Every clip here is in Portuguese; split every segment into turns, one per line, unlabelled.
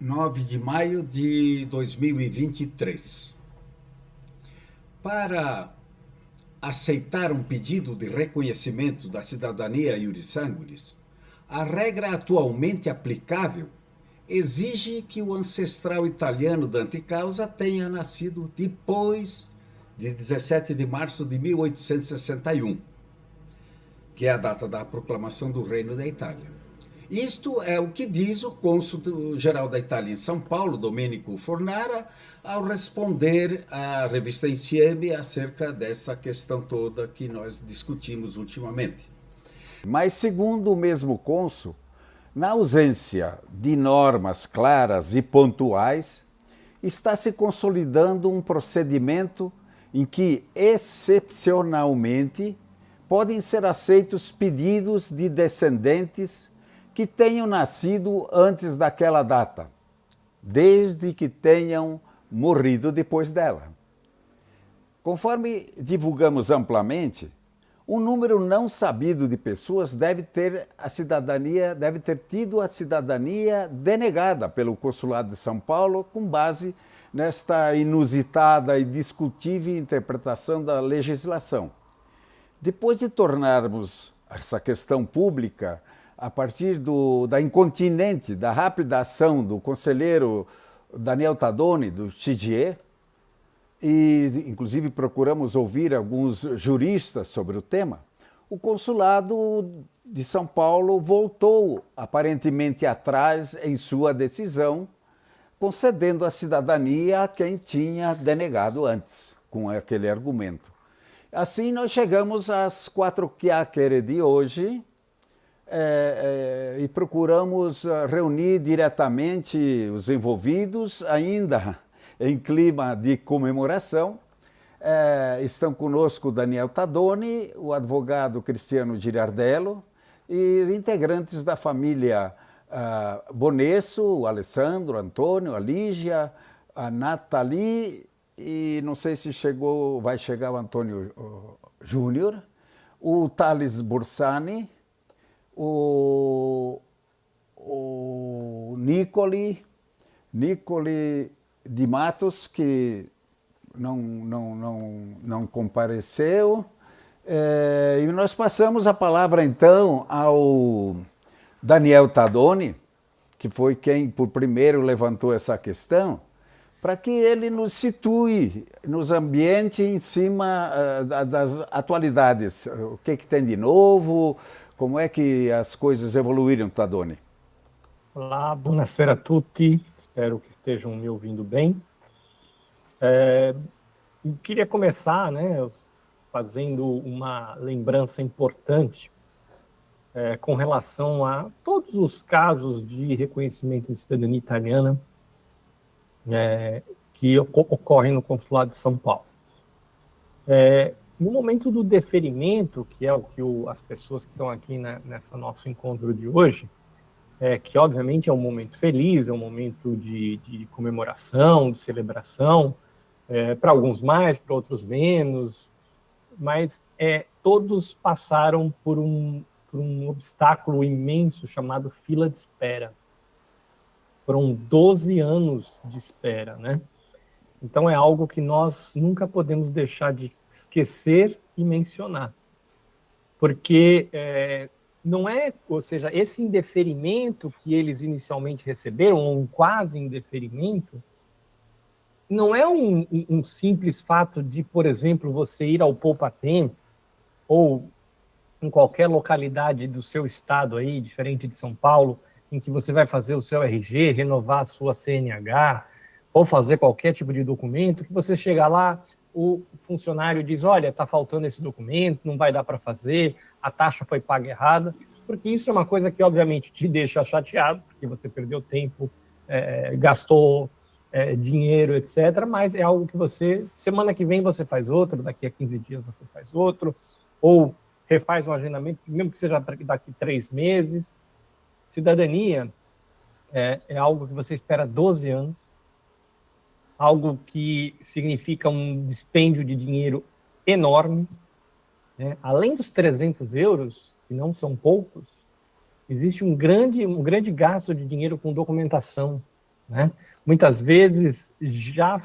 9 de maio de 2023. Para aceitar um pedido de reconhecimento da cidadania iuris sanguinis, a regra atualmente aplicável exige que o ancestral italiano dante causa tenha nascido depois de 17 de março de 1861, que é a data da proclamação do Reino da Itália. Isto é o que diz o cônsul-geral da Itália em São Paulo, Domenico Fornara, ao responder à revista Insieme acerca dessa questão toda que nós discutimos ultimamente.
Mas, segundo o mesmo cônsul, na ausência de normas claras e pontuais, está se consolidando um procedimento em que, excepcionalmente, podem ser aceitos pedidos de descendentes que tenham nascido antes daquela data, desde que tenham morrido depois dela. Conforme divulgamos amplamente, um número não sabido de pessoas deve ter tido a cidadania denegada pelo Consulado de São Paulo com base nesta inusitada e discutível interpretação da legislação. Depois de tornarmos essa questão pública, a partir da rápida ação do conselheiro Daniel Tadoni, do TGE, e inclusive procuramos ouvir alguns juristas sobre o tema, o Consulado de São Paulo voltou aparentemente atrás em sua decisão, concedendo a cidadania a quem tinha denegado antes, com aquele argumento. Assim, nós chegamos às 4 chiacchiere de hoje e procuramos reunir diretamente os envolvidos, ainda em clima de comemoração. Estão conosco o Daniel Tadoni, o advogado Cristiano Girardello e integrantes da família Bonesso, o Alessandro, o Antônio, a Lígia, a Nathalie e não sei se vai chegar o Antônio Júnior, o Thales Borsani, o Nicoli de Matos, que não compareceu. E nós passamos a palavra, então, ao Daniel Tadoni, que foi quem, por primeiro, levantou essa questão, para que ele nos situe, nos ambiente em cima das atualidades. O que tem de novo, como é que as coisas evoluíram, Tadoni?
Olá, buonasera a tutti, espero que estejam me ouvindo bem. Queria começar, fazendo uma lembrança importante com relação a todos os casos de reconhecimento de cidadania italiana que ocorrem no Consulado de São Paulo. No momento do deferimento, que é o que as pessoas que estão aqui nesse nosso encontro de hoje, que obviamente é um momento feliz, é um momento de comemoração, de celebração, para alguns mais, para outros menos, mas todos passaram por um obstáculo imenso chamado fila de espera. Foram 12 anos de espera, né? Então é algo que nós nunca podemos deixar de esquecer e mencionar, porque ou seja, esse indeferimento que eles inicialmente receberam, ou um quase indeferimento, não é um simples fato de, por exemplo, você ir ao Poupatempo, ou em qualquer localidade do seu estado aí, diferente de São Paulo, em que você vai fazer o seu RG, renovar a sua CNH, ou fazer qualquer tipo de documento, que você chega lá, o funcionário diz, olha, está faltando esse documento, não vai dar para fazer, a taxa foi paga errada, porque isso é uma coisa que, obviamente, te deixa chateado, porque você perdeu tempo, gastou dinheiro, etc., mas é algo que semana que vem você faz outro, daqui a 15 dias você faz outro, ou refaz um agendamento, mesmo que seja daqui 3 meses. Cidadania é algo que você espera 12 anos, algo que significa um dispêndio de dinheiro enorme, né? Além dos 300 euros, que não são poucos, existe um grande gasto de dinheiro com documentação, né? Muitas vezes já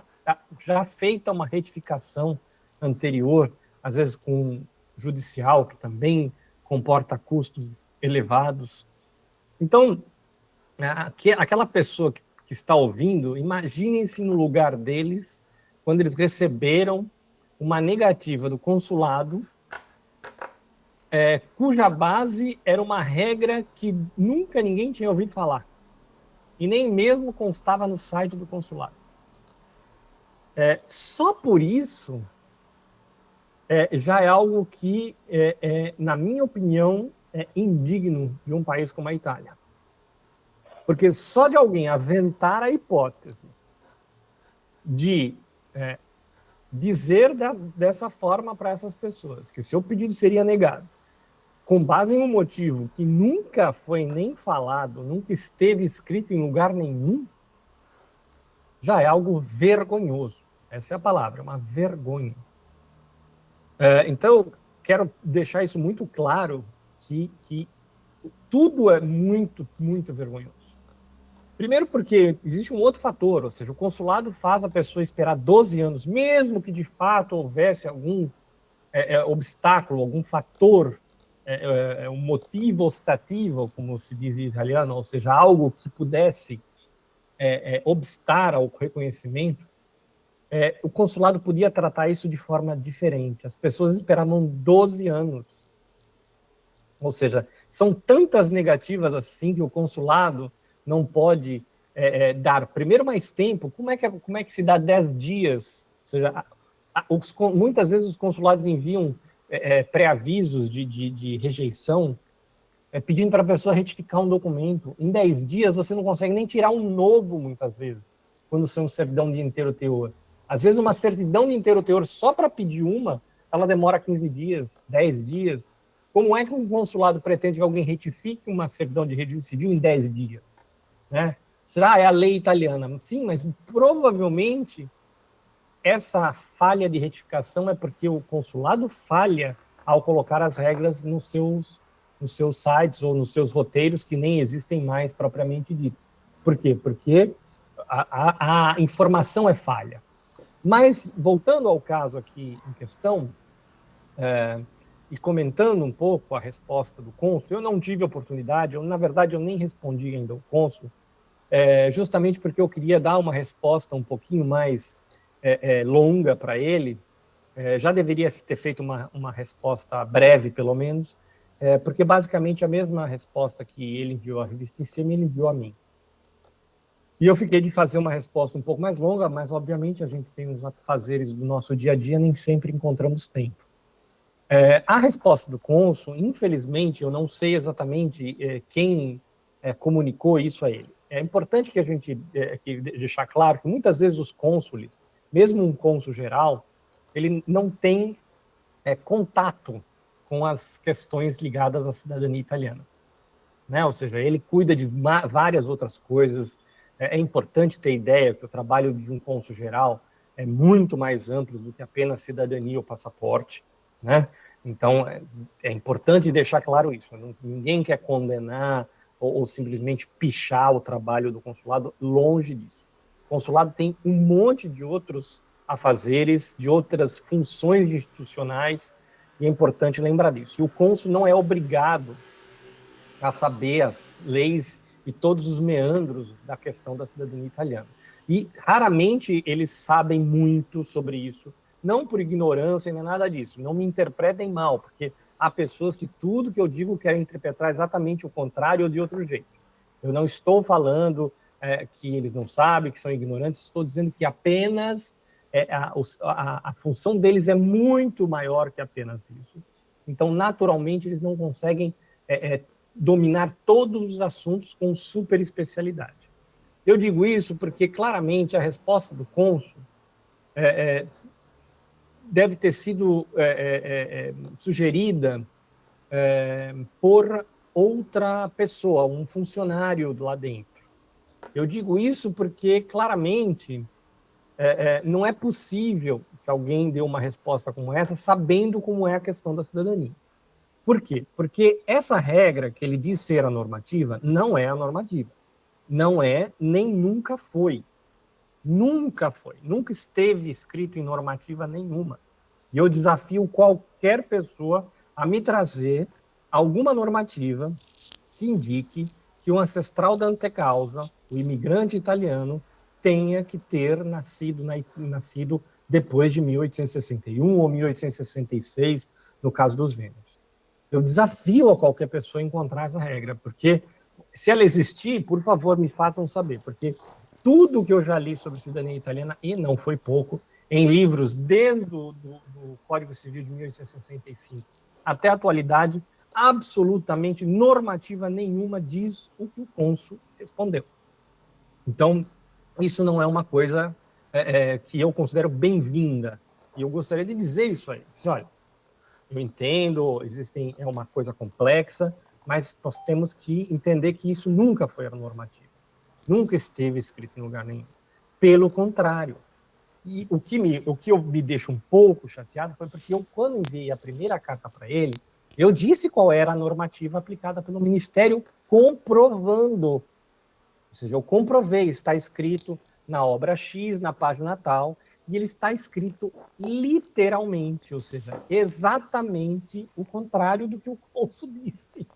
feita uma retificação anterior, às vezes com judicial, que também comporta custos elevados. Então, aquela pessoa que está ouvindo, imaginem-se no lugar deles quando eles receberam uma negativa do consulado, cuja base era uma regra que nunca ninguém tinha ouvido falar, e nem mesmo constava no site do consulado. Só por isso, já é algo que, na minha opinião, é indigno de um país como a Itália. Porque só de alguém aventar a hipótese de dizer dessa forma para essas pessoas que seu pedido seria negado, com base em um motivo que nunca foi nem falado, nunca esteve escrito em lugar nenhum, já é algo vergonhoso. Essa é a palavra, uma vergonha. Então, quero deixar isso muito claro, que tudo é muito, muito vergonhoso. Primeiro porque existe um outro fator, ou seja, o consulado faz a pessoa esperar 12 anos, mesmo que de fato houvesse algum obstáculo, algum fator, um motivo ostativo, como se diz em italiano, ou seja, algo que pudesse obstar ao reconhecimento, o consulado podia tratar isso de forma diferente. As pessoas esperavam 12 anos. Ou seja, são tantas negativas assim que o consulado não pode dar, primeiro, mais tempo. Como é que se dá 10 dias? Ou seja, muitas vezes os consulados enviam pré-avisos de rejeição, pedindo para a pessoa retificar um documento. Em 10 dias você não consegue nem tirar um novo, muitas vezes, quando são certidão de inteiro teor. Às vezes uma certidão de inteiro teor só para pedir ela demora 15 dias, 10 dias. Como é que um consulado pretende que alguém retifique uma certidão de registro civil em 10 dias? Né? Será? É a lei italiana. Sim, mas provavelmente essa falha de retificação é porque o consulado falha ao colocar as regras nos seus sites ou nos seus roteiros, que nem existem mais propriamente dito. Por quê? Porque a informação é falha. Mas, voltando ao caso aqui em questão, e comentando um pouco a resposta do cônsul, eu não tive oportunidade, na verdade eu nem respondi ainda ao cônsul, justamente porque eu queria dar uma resposta um pouquinho mais longa para ele. Já deveria ter feito uma resposta breve, pelo menos, porque basicamente a mesma resposta que ele enviou à revista INSEMI, ele enviou a mim. E eu fiquei de fazer uma resposta um pouco mais longa, mas obviamente a gente tem os afazeres do nosso dia a dia, nem sempre encontramos tempo. A resposta do cônsul, infelizmente, eu não sei exatamente quem comunicou isso a ele. É importante que a gente deixar claro que muitas vezes os cônsules, mesmo um cônsul geral, ele não tem contato com as questões ligadas à cidadania italiana, né? Ou seja, ele cuida de várias outras coisas. É importante ter ideia que o trabalho de um cônsul geral é muito mais amplo do que apenas cidadania ou passaporte, né? Então, é importante deixar claro isso. Ninguém quer condenar ou simplesmente pichar o trabalho do consulado, longe disso. O consulado tem um monte de outros afazeres, de outras funções institucionais, e é importante lembrar disso. E o cônsul não é obrigado a saber as leis e todos os meandros da questão da cidadania italiana. E raramente eles sabem muito sobre isso, não por ignorância nem nada disso. Não me interpretem mal, porque há pessoas que tudo que eu digo querem interpretar exatamente o contrário ou de outro jeito. Eu não estou falando que eles não sabem, que são ignorantes, estou dizendo que apenas a função deles é muito maior que apenas isso. Então, naturalmente, eles não conseguem dominar todos os assuntos com super especialidade. Eu digo isso porque, claramente, a resposta do cônsul deve ter sido sugerida por outra pessoa, um funcionário lá dentro. Eu digo isso porque, claramente, não é possível que alguém dê uma resposta como essa sabendo como é a questão da cidadania. Por quê? Porque essa regra que ele diz ser a normativa não é a normativa. não é, nem nunca foi. Nunca foi. Nunca esteve escrito em normativa nenhuma. E eu desafio qualquer pessoa a me trazer alguma normativa que indique que o ancestral da antecausa, o imigrante italiano, tenha que ter nascido depois de 1861 ou 1866, no caso dos Vênetos. Eu desafio a qualquer pessoa a encontrar essa regra, porque se ela existir, por favor, me façam saber, porque tudo que eu já li sobre cidadania italiana, e não foi pouco, em livros desde do Código Civil de 1865 até a atualidade, absolutamente normativa nenhuma diz o que o cônsul respondeu. Então, isso não é uma coisa que eu considero bem-vinda. E eu gostaria de dizer isso aí. Olha, eu entendo, é uma coisa complexa, mas nós temos que entender que isso nunca foi a normativa. Nunca esteve escrito em lugar nenhum. Pelo contrário. E o que me deixa um pouco chateado foi porque eu, quando enviei a primeira carta para ele, eu disse qual era a normativa aplicada pelo Ministério, comprovando. Ou seja, eu comprovei, está escrito na obra X, na página tal, e ele está escrito literalmente, ou seja, exatamente o contrário do que o cônsul disse.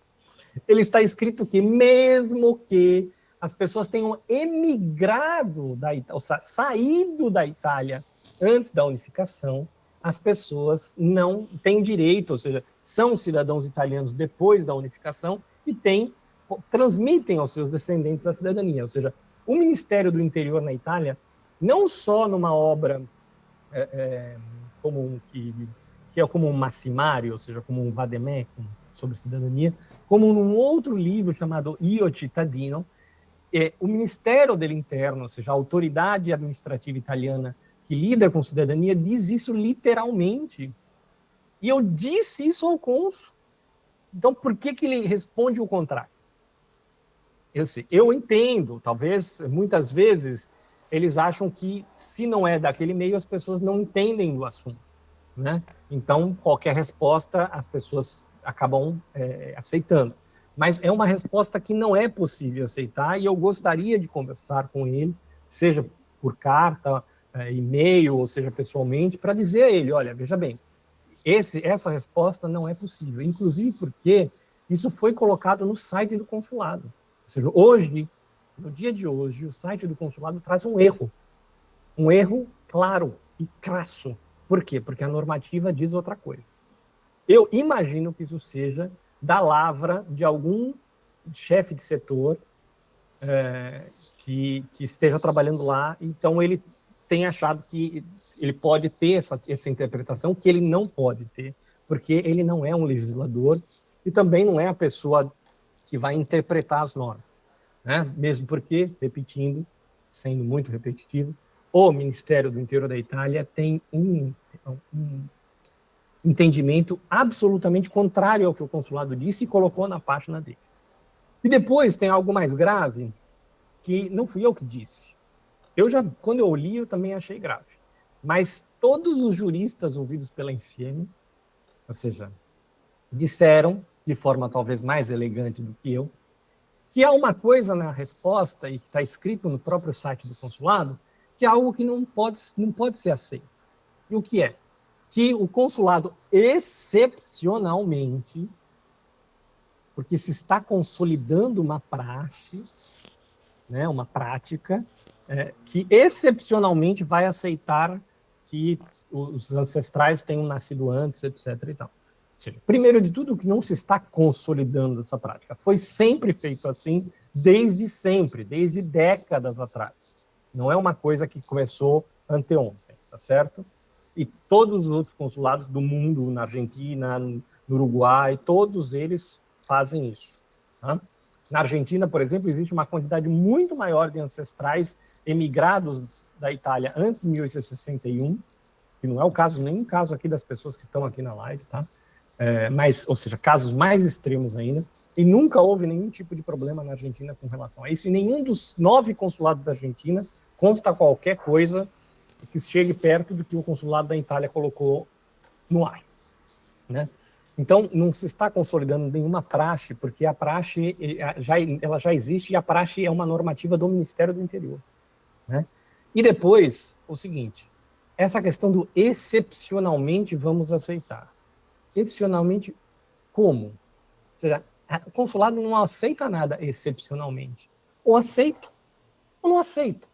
Ele está escrito que mesmo que as pessoas tenham emigrado da Itália, ou seja, saído da Itália antes da unificação, as pessoas não têm direito, ou seja, são cidadãos italianos depois da unificação e transmitem aos seus descendentes a cidadania. Ou seja, o Ministério do Interior na Itália, não só numa obra que é como um massimário, ou seja, como um vademecum sobre cidadania, como num outro livro chamado Io Cittadino, o Ministério do Interno, ou seja, a autoridade administrativa italiana que lida com cidadania, diz isso literalmente. E eu disse isso ao cônsul. Então, por que ele responde o contrário? Eu entendo, talvez, muitas vezes, eles acham que, se não é daquele meio, as pessoas não entendem do assunto, né? Então, qualquer resposta, as pessoas acabam aceitando. Mas é uma resposta que não é possível aceitar e eu gostaria de conversar com ele, seja por carta, e-mail, ou seja, pessoalmente, para dizer a ele, olha, veja bem, essa resposta não é possível, inclusive porque isso foi colocado no site do consulado. Ou seja, hoje, no dia de hoje, o site do consulado traz um erro claro e crasso. Por quê? Porque a normativa diz outra coisa. Eu imagino que isso seja da lavra de algum chefe de setor que esteja trabalhando lá, então ele tem achado que ele pode ter essa interpretação, que ele não pode ter, porque ele não é um legislador e também não é a pessoa que vai interpretar as normas, né? Mesmo porque, repetindo, sendo muito repetitivo, o Ministério do Interior da Itália tem um entendimento absolutamente contrário ao que o consulado disse e colocou na página dele. E depois tem algo mais grave, que não fui eu que disse. Quando eu li, eu também achei grave. Mas todos os juristas ouvidos pela Insieme, ou seja, disseram, de forma talvez mais elegante do que eu, que há uma coisa na resposta, e que está escrito no próprio site do consulado, que é algo que não pode ser aceito. E o que é? Que o consulado, excepcionalmente, porque se está consolidando uma praxe, né, uma prática, que excepcionalmente vai aceitar que os ancestrais tenham nascido antes, etc. E tal. Primeiro de tudo, que não se está consolidando essa prática. Foi sempre feito assim, desde sempre, desde décadas atrás. Não é uma coisa que começou anteontem, tá certo? E todos os outros consulados do mundo, na Argentina, no Uruguai, todos eles fazem isso. Tá? Na Argentina, por exemplo, existe uma quantidade muito maior de ancestrais emigrados da Itália antes de 1861, que não é o caso, nenhum caso aqui das pessoas que estão aqui na live, tá? Mas, ou seja, casos mais extremos ainda, e nunca houve nenhum tipo de problema na Argentina com relação a isso, e nenhum dos 9 consulados da Argentina consta qualquer coisa que chegue perto do que o consulado da Itália colocou no ar, né? Então, não se está consolidando nenhuma praxe, porque a praxe ela já existe e a praxe é uma normativa do Ministério do Interior, né? E depois, o seguinte, essa questão do excepcionalmente vamos aceitar. Excepcionalmente, como? Ou seja, o consulado não aceita nada excepcionalmente. Ou aceita, ou não aceita.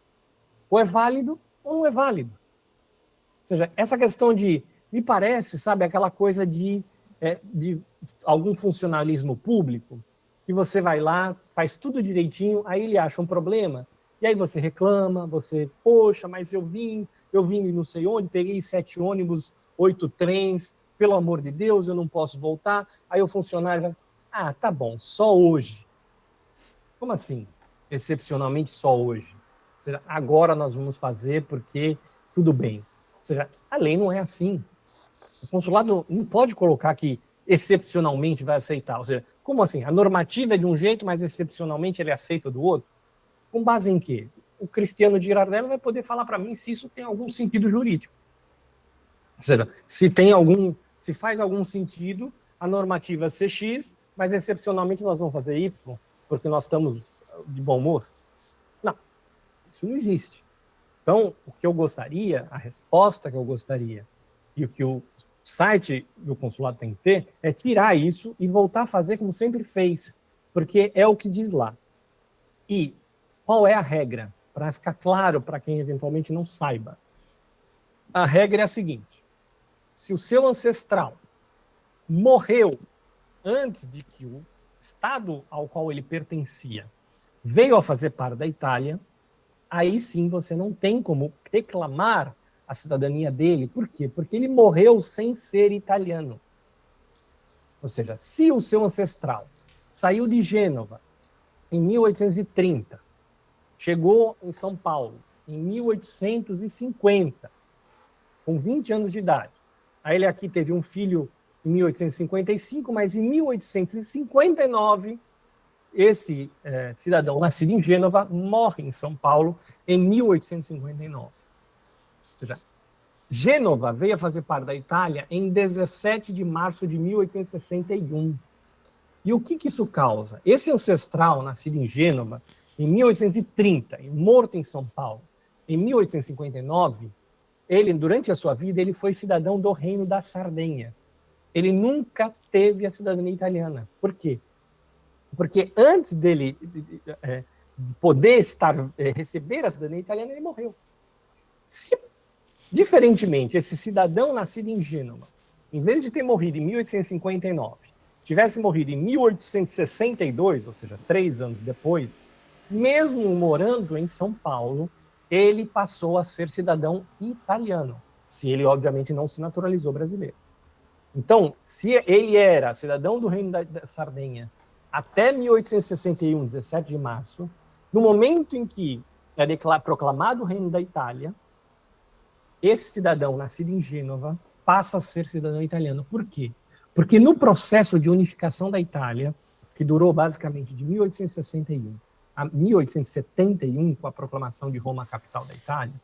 Ou é válido, ou não é válido. Ou seja, essa questão de, me parece, sabe, aquela coisa de algum funcionalismo público, que você vai lá, faz tudo direitinho, aí ele acha um problema, e aí você reclama, você, poxa, mas eu vim e não sei onde, peguei 7 ônibus, 8 trens, pelo amor de Deus, eu não posso voltar. Aí o funcionário vai, tá bom, só hoje. Como assim? Excepcionalmente só hoje. Ou seja, agora nós vamos fazer porque tudo bem. Ou seja, a lei não é assim. O consulado não pode colocar que excepcionalmente vai aceitar. Ou seja, como assim? A normativa é de um jeito, mas excepcionalmente ele aceita do outro? Com base em quê? O Cristiano Girardelli vai poder falar para mim se isso tem algum sentido jurídico. Ou seja, se faz algum sentido a normativa ser X, mas excepcionalmente nós vamos fazer Y, porque nós estamos de bom humor. Não, isso não existe. Então, o que eu gostaria, a resposta que eu gostaria, e o que o site do consulado tem que ter, é tirar isso e voltar a fazer como sempre fez, porque é o que diz lá. E qual é a regra? Para ficar claro para quem eventualmente não saiba. A regra é a seguinte: se o seu ancestral morreu antes de que o estado ao qual ele pertencia veio a fazer parte da Itália, aí sim você não tem como reclamar a cidadania dele. Por quê? Porque ele morreu sem ser italiano. Ou seja, se o seu ancestral saiu de Gênova em 1830, chegou em São Paulo em 1850, com 20 anos de idade, aí ele aqui teve um filho em 1855, mas em 1859, esse cidadão nascido em Gênova morre em São Paulo em 1859. Ou seja, Gênova veio a fazer parte da Itália em 17 de março de 1861. E o que isso causa? Esse ancestral, nascido em Gênova, em 1830, e morto em São Paulo, em 1859, ele, durante a sua vida, ele foi cidadão do Reino da Sardenha. Ele nunca teve a cidadania italiana. Por quê? Porque antes dele de poder receber a cidadania italiana, ele morreu. Se, diferentemente, esse cidadão nascido em Gênova, em vez de ter morrido em 1859, tivesse morrido em 1862, ou seja, 3 anos depois, mesmo morando em São Paulo, ele passou a ser cidadão italiano, se ele, obviamente, não se naturalizou brasileiro. Então, se ele era cidadão do Reino da Sardenha até 1861, 17 de março, no momento em que é proclamado o Reino da Itália, esse cidadão nascido em Gênova passa a ser cidadão italiano. Por quê? Porque no processo de unificação da Itália, que durou basicamente de 1861 a 1871, com a proclamação de Roma capital da Itália,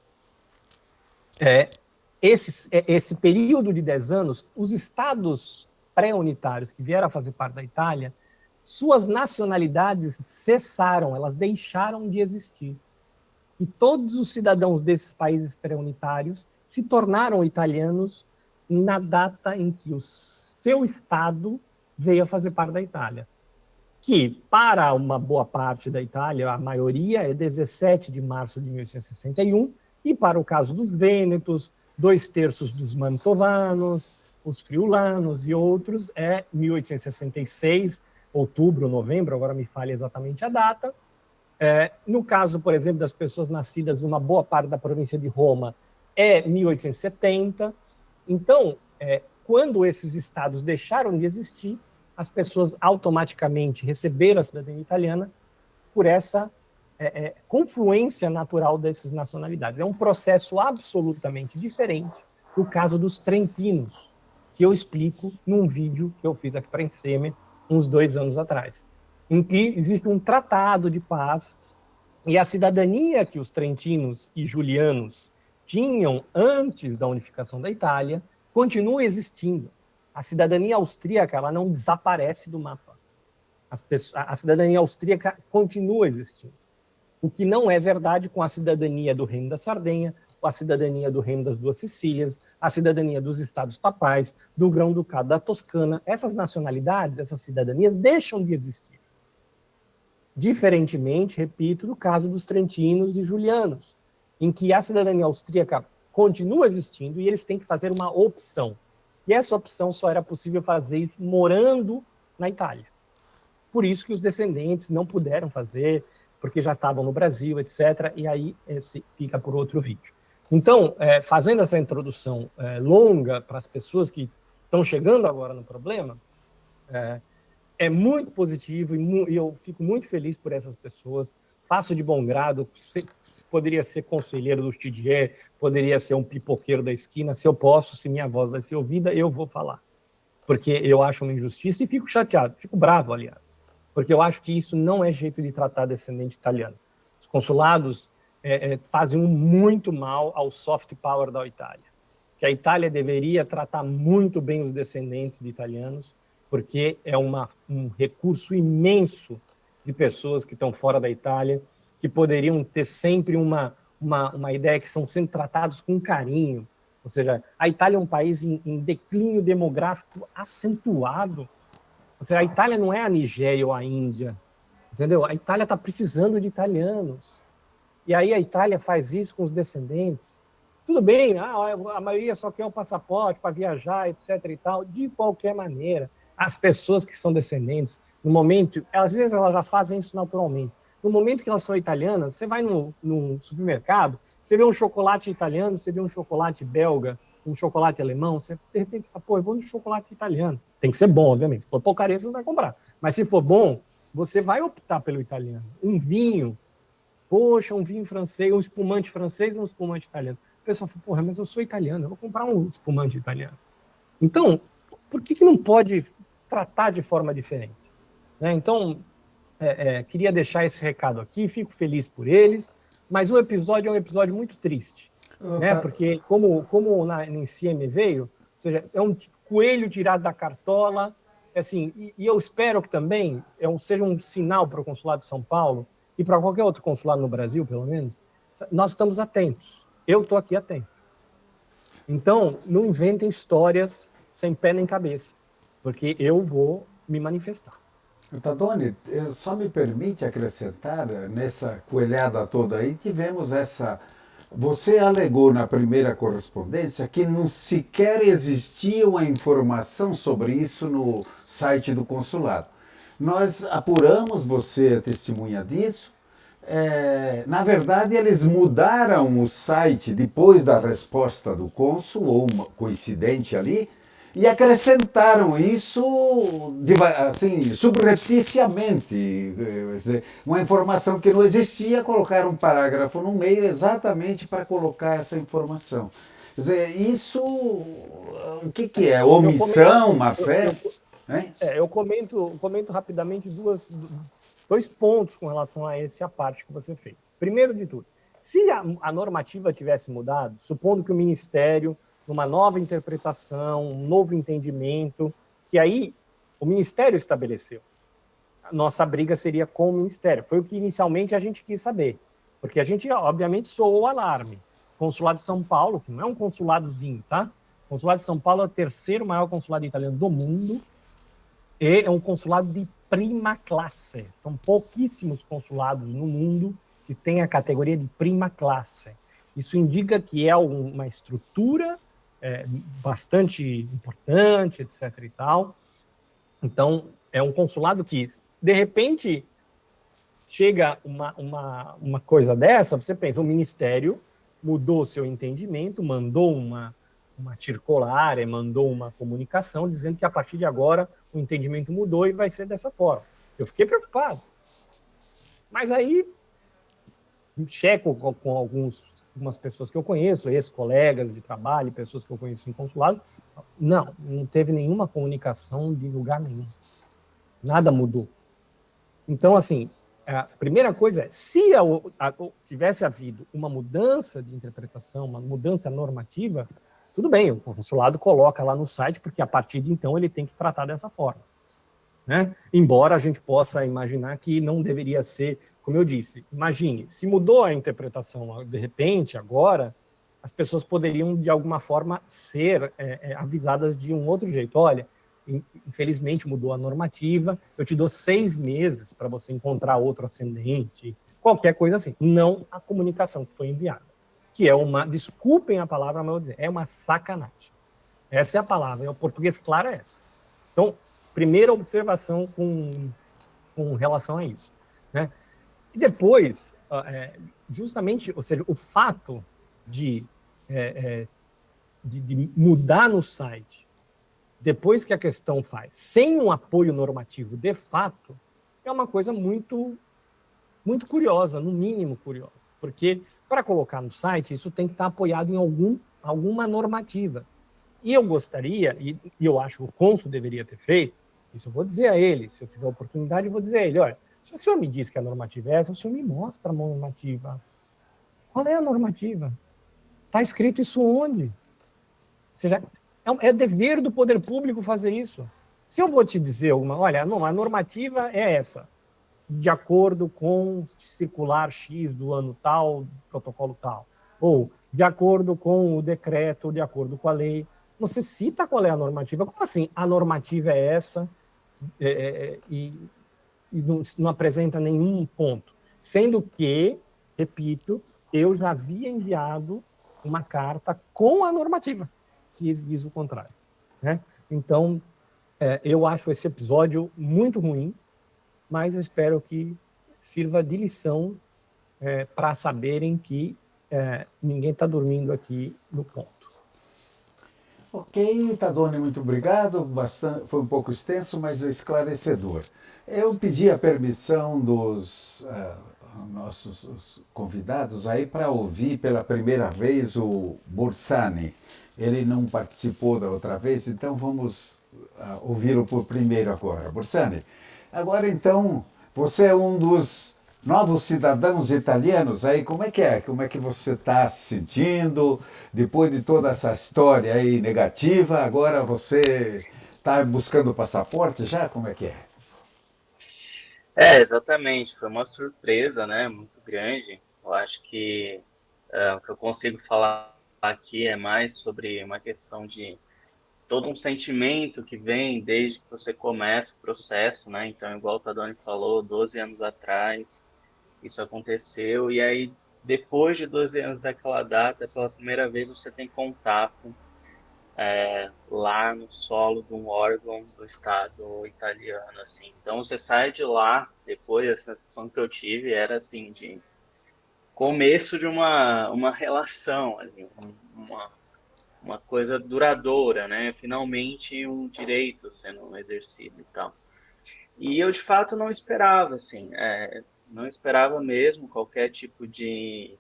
esse período de 10 anos, os estados pré-unitários que vieram a fazer parte da Itália, suas nacionalidades cessaram, elas deixaram de existir. E todos os cidadãos desses países pré-unitários se tornaram italianos na data em que o seu estado veio a fazer parte da Itália. Que, para uma boa parte da Itália, a maioria é 17 de março de 1861, e para o caso dos vênetos, 2/3 dos mantovanos, os friulanos e outros, é 1866, outubro, novembro, agora me falha exatamente a data. No caso, por exemplo, das pessoas nascidas numa boa parte da província de Roma, é 1870. Então, quando esses estados deixaram de existir, as pessoas automaticamente receberam a cidadania italiana por essa confluência natural dessas nacionalidades. É um processo absolutamente diferente do caso dos trentinos, que eu explico num vídeo que eu fiz aqui para a Insemer uns 2 anos atrás, em que existe um tratado de paz e a cidadania que os trentinos e julianos tinham antes da unificação da Itália continua existindo. A cidadania austríaca, ela não desaparece do mapa. A cidadania austríaca continua existindo. O que não é verdade com a cidadania do Reino da Sardenha, a cidadania do Reino das Duas Sicílias, a cidadania dos Estados Papais, do Grão-Ducado da Toscana. Essas nacionalidades, essas cidadanias deixam de existir. Diferentemente, repito, do caso dos trentinos e julianos, em que a cidadania austríaca continua existindo e eles têm que fazer uma opção. E essa opção só era possível fazer morando na Itália. Por isso que os descendentes não puderam fazer, porque já estavam no Brasil, etc. E aí esse fica por outro vídeo. Então, fazendo essa introdução longa para as pessoas que estão chegando agora no problema, é muito positivo e eu fico muito feliz por essas pessoas. Faço de bom grado. Poderia ser conselheiro do Tidier, poderia ser um pipoqueiro da esquina. Se eu posso, se minha voz vai ser ouvida, eu vou falar. Porque eu acho uma injustiça e fico chateado, fico bravo, aliás. Porque eu acho que isso não é jeito de tratar descendente italiano. Os consulados fazem muito mal ao soft power da Itália. Que a Itália deveria tratar muito bem os descendentes de italianos, porque é um recurso imenso de pessoas que estão fora da Itália, que poderiam ter sempre uma ideia que são sendo tratados com carinho. Ou seja, a Itália é um país em declínio demográfico acentuado. Ou seja, a Itália não é a Nigéria ou a Índia, entendeu? A Itália está precisando de italianos. E aí a Itália faz isso com os descendentes. Tudo bem, a maioria só quer um passaporte para viajar, etc. e tal. De qualquer maneira, as pessoas que são descendentes, no momento, às vezes elas já fazem isso naturalmente. No momento que elas são italianas, você vai no supermercado, você vê um chocolate italiano, você vê um chocolate belga, um chocolate alemão, você de repente fala, pô, eu vou no chocolate italiano. Tem que ser bom, obviamente. Se for porcaria, você não vai comprar. Mas se for bom, você vai optar pelo italiano. Um vinho, poxa, um vinho francês, um espumante francês e um espumante italiano. O pessoal fala, porra, mas eu sou italiano, eu vou comprar um espumante italiano. Então, por que não pode tratar de forma diferente? Então, queria deixar esse recado aqui, fico feliz por eles, mas o episódio é um episódio muito triste, porque como em CM veio, ou seja, é um coelho tirado da cartola, assim, e eu espero que também seja um sinal para o Consulado de São Paulo e para qualquer outro consulado no Brasil, pelo menos, nós estamos atentos. Eu estou aqui atento. Então, não inventem histórias sem pé nem cabeça, porque eu vou me manifestar.
Tadoni, só me permite acrescentar, nessa coelhada toda aí, tivemos essa... Você alegou na primeira correspondência que não sequer existia uma informação sobre isso no site do consulado. Nós apuramos, você é testemunha disso. Na verdade, eles mudaram o site depois da resposta do cônsul, ou uma coincidente ali, e acrescentaram isso assim, subrepticiamente. Uma informação que não existia, colocaram um parágrafo no meio exatamente para colocar essa informação. Quer dizer, isso, o que é? Omissão, má-fé?
Eu comento rapidamente dois pontos com relação a essa parte que você fez. Primeiro de tudo, se a normativa tivesse mudado, supondo que o Ministério, numa nova interpretação, um novo entendimento, que aí o Ministério estabeleceu, a nossa briga seria com o Ministério. Foi o que inicialmente a gente quis saber, porque a gente, obviamente, soou o alarme. O Consulado de São Paulo, que não é um consuladozinho, tá? O Consulado de São Paulo é o terceiro maior consulado italiano do mundo, e é um consulado de prima classe. São pouquíssimos consulados no mundo que têm a categoria de prima classe. Isso indica que é uma estrutura bastante importante, etc. e tal. Então, é um consulado que, de repente, chega uma coisa dessa, você pensa, o Ministério mudou seu entendimento, mandou uma circular, mandou uma comunicação dizendo que a partir de agora o entendimento mudou e vai ser dessa forma. Eu fiquei preocupado. Mas aí, checo com algumas pessoas que eu conheço, ex-colegas de trabalho, pessoas que eu conheço em consulado, não teve nenhuma comunicação de lugar nenhum. Nada mudou. Então, assim, a primeira coisa é, se tivesse havido uma mudança de interpretação, uma mudança normativa, Tudo bem, o consulado coloca lá no site, porque a partir de então ele tem que tratar dessa forma, né? Embora a gente possa imaginar que não deveria ser, como eu disse, imagine, se mudou a interpretação de repente, agora, as pessoas poderiam de alguma forma ser avisadas de um outro jeito. Olha, infelizmente mudou a normativa, eu te dou 6 meses para você encontrar outro ascendente, qualquer coisa assim. Não a comunicação que foi enviada, que é uma, desculpem a palavra, mas eu vou dizer, é uma sacanagem. Essa é a palavra, o português claro é essa. Então, primeira observação com relação a isso, né? E depois, justamente, ou seja, o fato de mudar no site, depois que a questão faz, sem um apoio normativo de fato, é uma coisa muito, muito curiosa, no mínimo curiosa. Porque, para colocar no site, isso tem que estar apoiado em alguma normativa. E eu gostaria, e eu acho que o cônsul deveria ter feito, isso eu vou dizer a ele, se eu tiver oportunidade, eu vou dizer a ele, olha, se o senhor me diz que a normativa é essa, o senhor me mostra a normativa. Qual é a normativa? Está escrito isso onde? Ou seja, é dever do poder público fazer isso. Se eu vou te dizer olha, não, a normativa é essa, de acordo com o circular X do ano tal, protocolo tal, ou de acordo com o decreto, de acordo com a lei, você cita qual é a normativa. Como assim? A normativa é essa e não apresenta nenhum ponto. Sendo que, repito, eu já havia enviado uma carta com a normativa, que diz o contrário, né? Então, eu acho esse episódio muito ruim, mas eu espero que sirva de lição para saberem que ninguém está dormindo aqui no ponto.
Ok, Tadoni, muito obrigado. Foi um pouco extenso, mas esclarecedor. Eu pedi a permissão dos nossos convidados aí para ouvir pela primeira vez o Borsani. Ele não participou da outra vez, então vamos ouvi-lo por primeiro agora. Borsani, agora então, você é um dos novos cidadãos italianos aí, como é que é? Como é que você está se sentindo depois de toda essa história aí negativa? Agora você está buscando o passaporte já? Como é que é?
Exatamente. Foi uma surpresa, né? Muito grande. Eu acho que o que eu consigo falar aqui é mais sobre uma questão de todo um sentimento que vem desde que você começa o processo, né? Então, igual o Tadoni falou, 12 anos atrás, isso aconteceu. E aí, depois de 12 anos daquela data, pela primeira vez você tem contato lá no solo de um órgão do Estado italiano, assim. Então você sai de lá, depois a sensação que eu tive era assim de começo de uma relação, assim, uma coisa duradoura, né? Finalmente um direito sendo exercido e tal. E eu de fato não esperava, assim, não esperava mesmo qualquer tipo de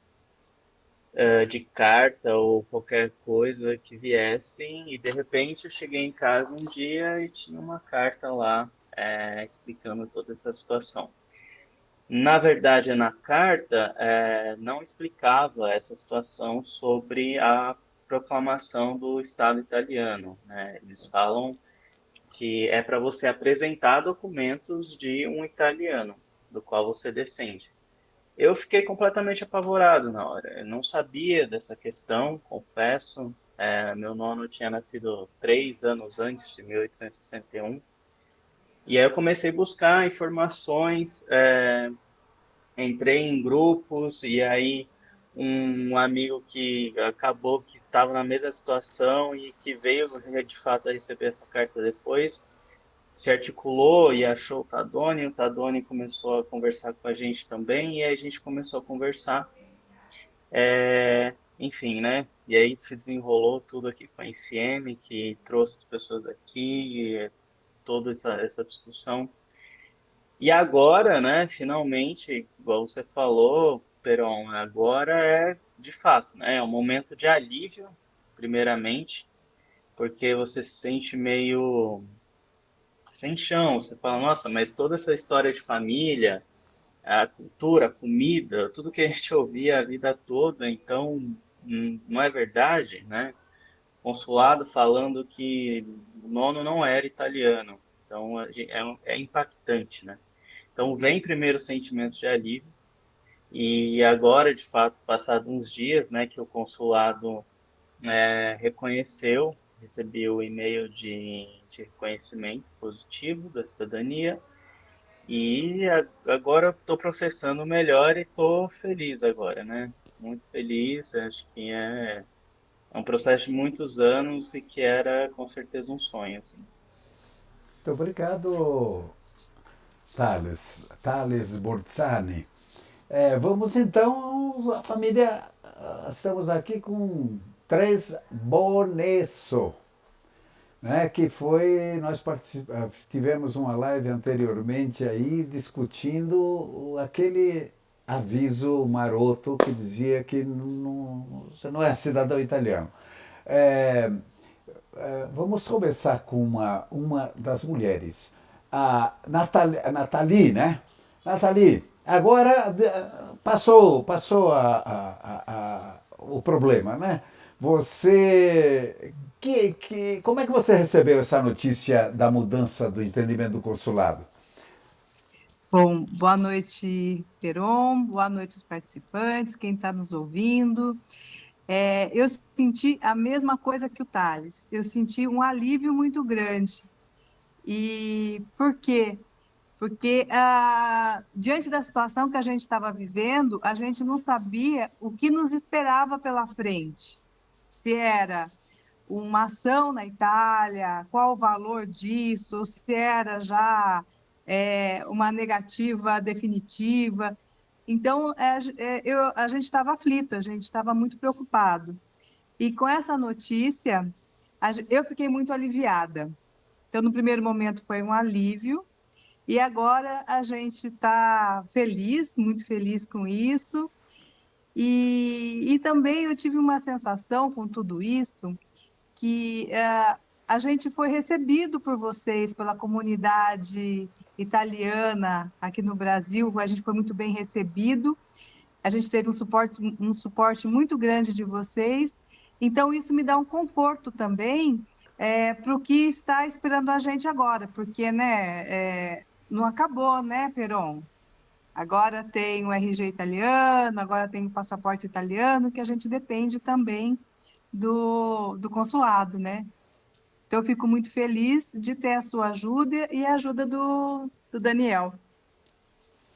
carta ou qualquer coisa que viessem, e de repente eu cheguei em casa um dia e tinha uma carta lá explicando toda essa situação. Na verdade, na carta não explicava essa situação sobre a proclamação do Estado italiano, né? Eles falam que é para você apresentar documentos de um italiano, do qual você descende. Eu fiquei completamente apavorado na hora. Eu não sabia dessa questão, confesso. Meu nono tinha nascido 3 anos antes de 1861. E aí eu comecei a buscar informações, entrei em grupos, e aí um amigo que acabou que estava na mesma situação e que veio de fato a receber essa carta depois, se articulou e achou o Tadoni começou a conversar com a gente também, e aí a gente começou a conversar. Enfim, né? E aí se desenrolou tudo aqui com a ICM, que trouxe as pessoas aqui, toda essa discussão. E agora, né, finalmente, igual você falou, Peron, agora de fato, né, é um momento de alívio, primeiramente, porque você se sente meio sem chão. Você fala, nossa, mas toda essa história de família, a cultura, a comida, tudo que a gente ouvia a vida toda, então não é verdade, né? consulado falando que o nono não era italiano. Então é impactante, né? Então vem primeiro o sentimento de alívio e agora, de fato, passados uns dias, né, que o consulado reconheceu, recebi o e-mail de reconhecimento positivo da cidadania e agora estou processando melhor e estou feliz agora, né? Muito feliz, acho que é um processo de muitos anos e que era com certeza um sonho, assim.
Muito obrigado, Thales Borzani. Vamos então, a família, estamos aqui com 3 Bonesso, né, que foi, nós tivemos uma live anteriormente aí discutindo aquele aviso maroto que dizia que você não é cidadão italiano. É, vamos começar com uma das mulheres, a Nathalie, né? Nathalie, agora passou o problema, né? Você, como é que você recebeu essa notícia da mudança do entendimento do consulado?
Bom, boa noite, Peron, boa noite os participantes, quem está nos ouvindo. Eu senti a mesma coisa que o Thales, eu senti um alívio muito grande. E por quê? Porque diante da situação que a gente estava vivendo, a gente não sabia o que nos esperava pela frente. Se era uma ação na Itália, qual o valor disso, ou se era já uma negativa definitiva. Então, a gente estava aflito, a gente estava muito preocupado. E com essa notícia, eu fiquei muito aliviada. Então, no primeiro momento foi um alívio, e agora a gente está feliz, muito feliz com isso. E também eu tive uma sensação com tudo isso, que a gente foi recebido por vocês, pela comunidade italiana aqui no Brasil, a gente foi muito bem recebido, a gente teve um suporte muito grande de vocês, então isso me dá um conforto também para o que está esperando a gente agora, porque né, não acabou, né, Peron? Agora tem o RG italiano, agora tem o passaporte italiano, que a gente depende também do consulado, né? Então, eu fico muito feliz de ter a sua ajuda e a ajuda do Daniel.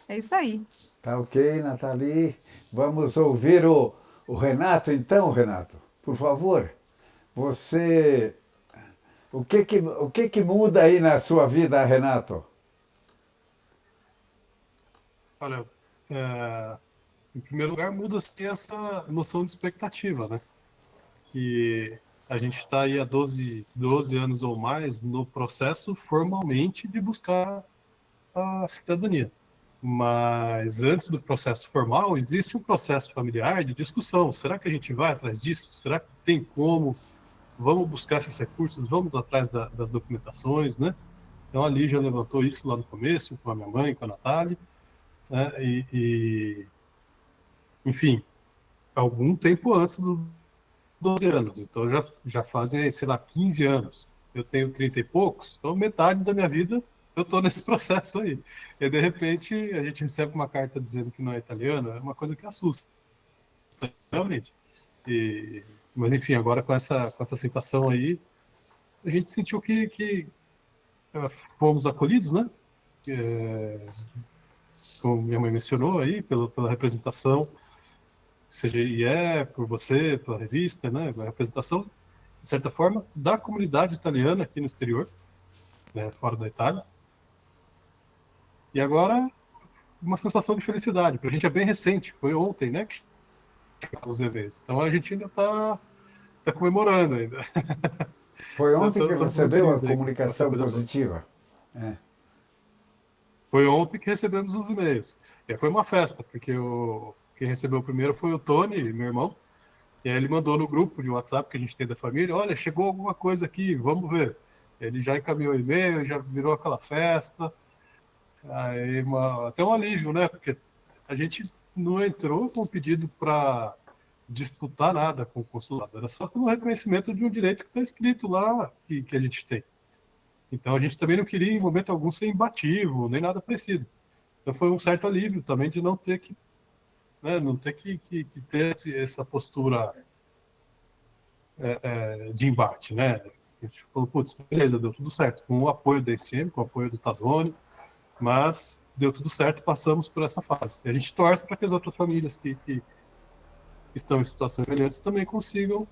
É isso aí.
Tá ok, Nathalie. Vamos ouvir o Renato então, Renato. Por favor, você... O que muda aí na sua vida, Renato?
Olha, em primeiro lugar, muda-se essa noção de expectativa, né? Que a gente está aí há 12 anos ou mais no processo formalmente de buscar a cidadania. Mas antes do processo formal, existe um processo familiar de discussão. Será que a gente vai atrás disso? Será que tem como? Vamos buscar esses recursos, vamos atrás das documentações, né? Então a Lígia levantou isso lá no começo, com a minha mãe, com a Natália, né? Enfim, algum tempo antes dos 12 anos. Então já fazem, sei lá, 15 anos. Eu tenho 30 e poucos, então metade da minha vida eu estou nesse processo aí. E de repente a gente recebe uma carta dizendo que não é italiano, é uma coisa que assusta, realmente. Mas enfim, agora com essa aceitação aí, a gente sentiu que fomos acolhidos, né? Como minha mãe mencionou aí, pela representação, seja por você, pela revista, né? A representação, de certa forma, da comunidade italiana aqui no exterior, né? Fora da Itália. E agora, uma sensação de felicidade. Para a gente é bem recente, foi ontem, né? Que os eventos. Então a gente ainda está comemorando ainda.
Foi ontem que recebeu a comunicação positiva.
Foi ontem que recebemos os e-mails. E foi uma festa, porque quem recebeu primeiro foi o Tony, meu irmão. E aí ele mandou no grupo de WhatsApp que a gente tem da família, olha, chegou alguma coisa aqui, vamos ver. Ele já encaminhou o e-mail, já virou aquela festa. Aí até um alívio, né? Porque a gente não entrou com um pedido para disputar nada com o consulado, era só pelo reconhecimento de um direito que está escrito lá que a gente tem. Então a gente também não queria, em momento algum, ser imbativo, nem nada parecido. Então foi um certo alívio também de não ter que, né, não ter que ter essa postura de embate, né? A gente falou, putz, beleza, deu tudo certo, com o apoio da ECM, com o apoio do Tadoni, mas deu tudo certo, passamos por essa fase. E a gente torce para que as outras famílias que estão em situações semelhantes também consigam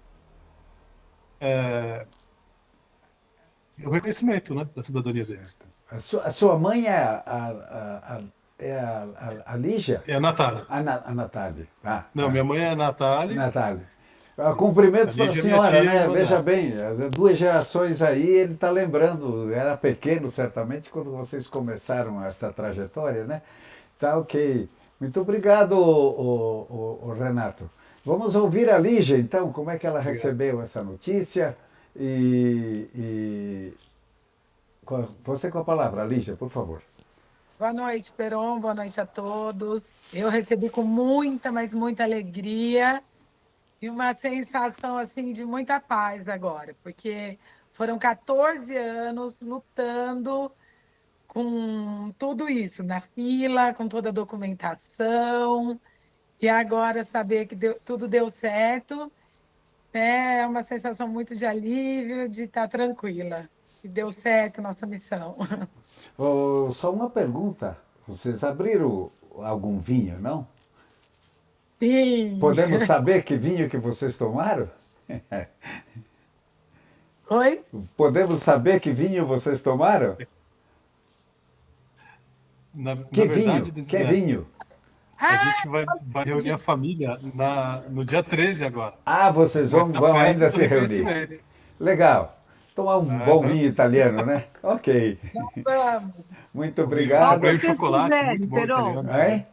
o reconhecimento, né, da cidadania deles.
A sua mãe é a Lígia?
É a Natália.
A Natália. Ah,
Não,
tá.
minha mãe é a Natália.
Natália. Cumprimentos
A
para a
Lígia é minha
senhora,
tia
né?
irmã
Veja
dela.
bem, as 2 gerações aí, ele está lembrando, era pequeno certamente quando vocês começaram essa trajetória, né? Tá ok. Muito obrigado, o Renato. Vamos ouvir a Lígia, então, como é que ela recebeu essa notícia você com a palavra, Lígia, por favor.
Boa noite, Peron. Boa noite a todos. Eu recebi com muita, mas muita alegria e uma sensação assim de muita paz agora, porque foram 14 anos lutando com tudo isso, na fila, com toda a documentação, e agora saber que tudo deu certo, né, é uma sensação muito de alívio, de estar tranquila. Que deu certo nossa missão.
Só uma pergunta. Vocês abriram algum vinho, não?
Sim.
Podemos saber que vinho que vocês tomaram?
Oi?
Podemos saber que vinho vocês tomaram? Que vinho? Que vinho?
A gente vai reunir a família no dia 13 agora.
Ah, vocês vão ainda se reunir. Legal. Tomar um bom vinho italiano, né? Ok. Muito obrigado.
Qual você
chocolate,
sugere,
muito bom
Peron?
italiano.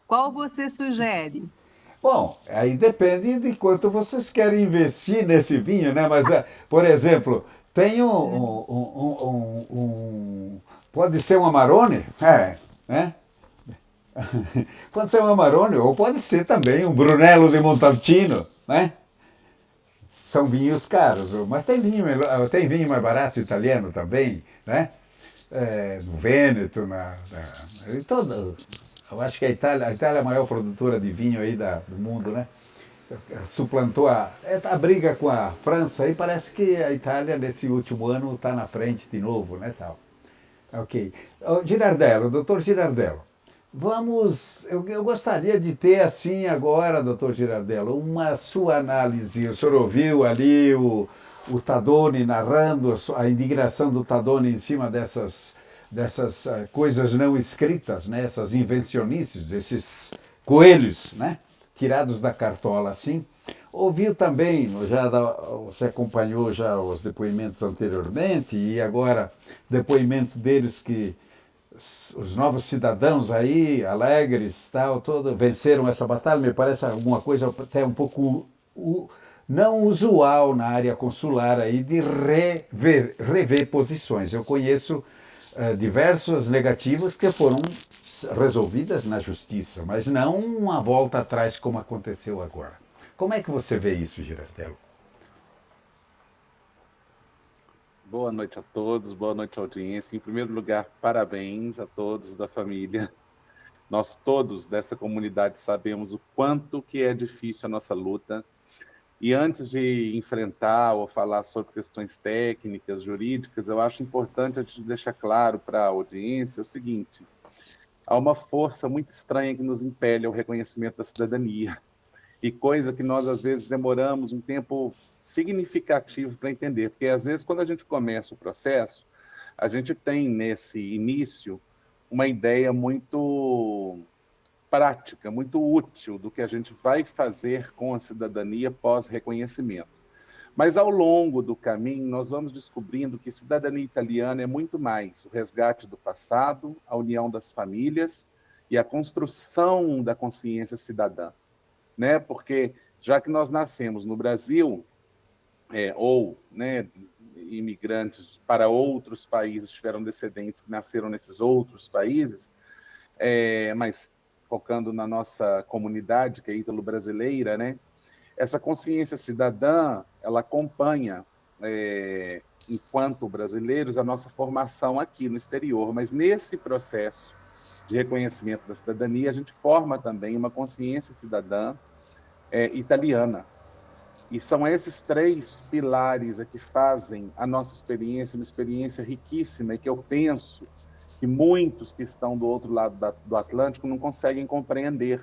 Qual você sugere?
Bom, aí depende de quanto vocês querem investir nesse vinho, né? Mas, por exemplo, tem pode ser um Amarone, né? Pode ser um Amarone, ou pode ser também um Brunello de Montalcino, né? São vinhos caros, mas tem vinho mais barato italiano também, né? No Vêneto, em todo. Eu acho que a Itália é a maior produtora de vinho aí do mundo, né? Suplantou a briga com a França e parece que a Itália nesse último ano está na frente de novo, né? Tal. Ok. Girardello, doutor Girardello, eu gostaria de ter assim agora, doutor Girardello, uma sua análise. O senhor ouviu ali o Tadoni narrando a indignação do Tadoni em cima dessas coisas não escritas, né? Essas invencionices, esses coelhos, né? Tirados da cartola assim. Ouviu também, você acompanhou já os depoimentos anteriormente e agora depoimento deles que os novos cidadãos aí, alegres, venceram essa batalha. Me parece alguma coisa até um pouco não usual na área consular aí de rever posições. Eu conheço diversas negativas que foram resolvidas na justiça, mas não uma volta atrás como aconteceu agora. Como é que você vê isso, Girardello?
Boa noite a todos, boa noite à audiência. Em primeiro lugar, parabéns a todos da família. Nós todos dessa comunidade sabemos o quanto que é difícil a nossa luta. E antes de enfrentar ou falar sobre questões técnicas, jurídicas, eu acho importante a gente deixar claro para a audiência o seguinte: há uma força muito estranha que nos impele ao reconhecimento da cidadania. E coisa que nós, às vezes, demoramos um tempo significativo para entender. Porque, às vezes, quando a gente começa o processo, a gente tem, nesse início, uma ideia muito prática, muito útil do que a gente vai fazer com a cidadania pós-reconhecimento. Mas, ao longo do caminho, nós vamos descobrindo que cidadania italiana é muito mais o resgate do passado, a união das famílias e a construção da consciência cidadã. Né? Porque já que nós nascemos no Brasil, ou né, imigrantes para outros países, tiveram descendentes que nasceram nesses outros países, mas focando na nossa comunidade, que é ítalo-brasileira, né? Essa consciência cidadã, ela acompanha, enquanto brasileiros, a nossa formação aqui no exterior, mas nesse processo de reconhecimento da cidadania, a gente forma também uma consciência cidadã italiana. E são esses 3 pilares que fazem a nossa experiência uma experiência riquíssima e que eu penso que muitos que estão do outro lado do Atlântico não conseguem compreender.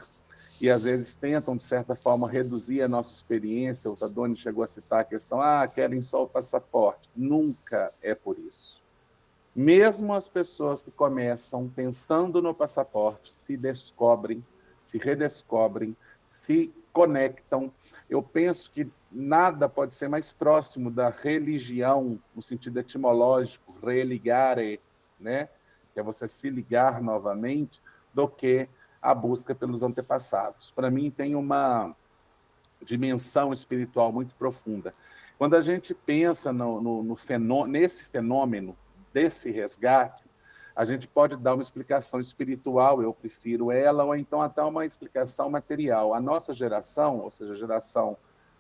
E, às vezes, tentam, de certa forma, reduzir a nossa experiência. O Tadoni chegou a citar a questão, querem só o passaporte. Nunca é por isso. Mesmo as pessoas que começam pensando no passaporte se descobrem, se redescobrem, se conectam. Eu penso que nada pode ser mais próximo da religião, no sentido etimológico, religare, né? Que é você se ligar novamente, do que a busca pelos antepassados. Para mim, tem uma dimensão espiritual muito profunda. Quando a gente pensa nesse fenômeno desse resgate, a gente pode dar uma explicação espiritual, eu prefiro ela, ou então até uma explicação material. A nossa geração, ou seja, a geração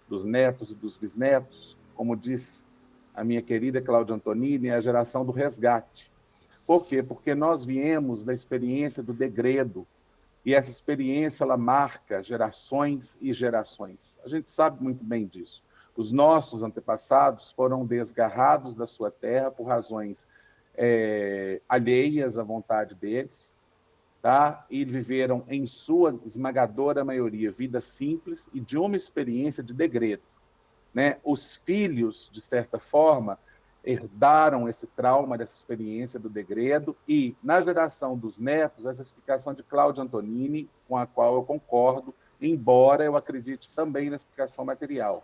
dos netos e dos bisnetos, como diz a minha querida Cláudia Antonini, é a geração do resgate. Por quê? Porque nós viemos da experiência do degredo, e essa experiência ela marca gerações e gerações. A gente sabe muito bem disso. Os nossos antepassados foram desgarrados da sua terra por razões alheias à vontade deles, tá? E viveram, em sua esmagadora maioria, vida simples e de uma experiência de degredo, né? Os filhos, de certa forma, herdaram esse trauma dessa experiência do degredo e, na geração dos netos, essa explicação de Cláudia Antonini, com a qual eu concordo, embora eu acredite também na explicação material.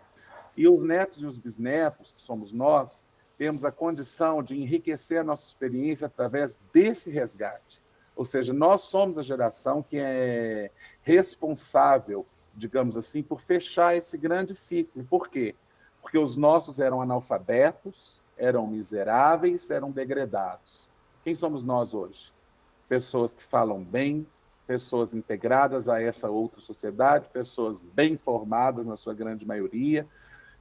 E os netos e os bisnetos, que somos nós, temos a condição de enriquecer a nossa experiência através desse resgate. Ou seja, nós somos a geração que é responsável, digamos assim, por fechar esse grande ciclo. Por quê? Porque os nossos eram analfabetos, eram miseráveis, eram degradados. Quem somos nós hoje? Pessoas que falam bem, pessoas integradas a essa outra sociedade, pessoas bem formadas, na sua grande maioria,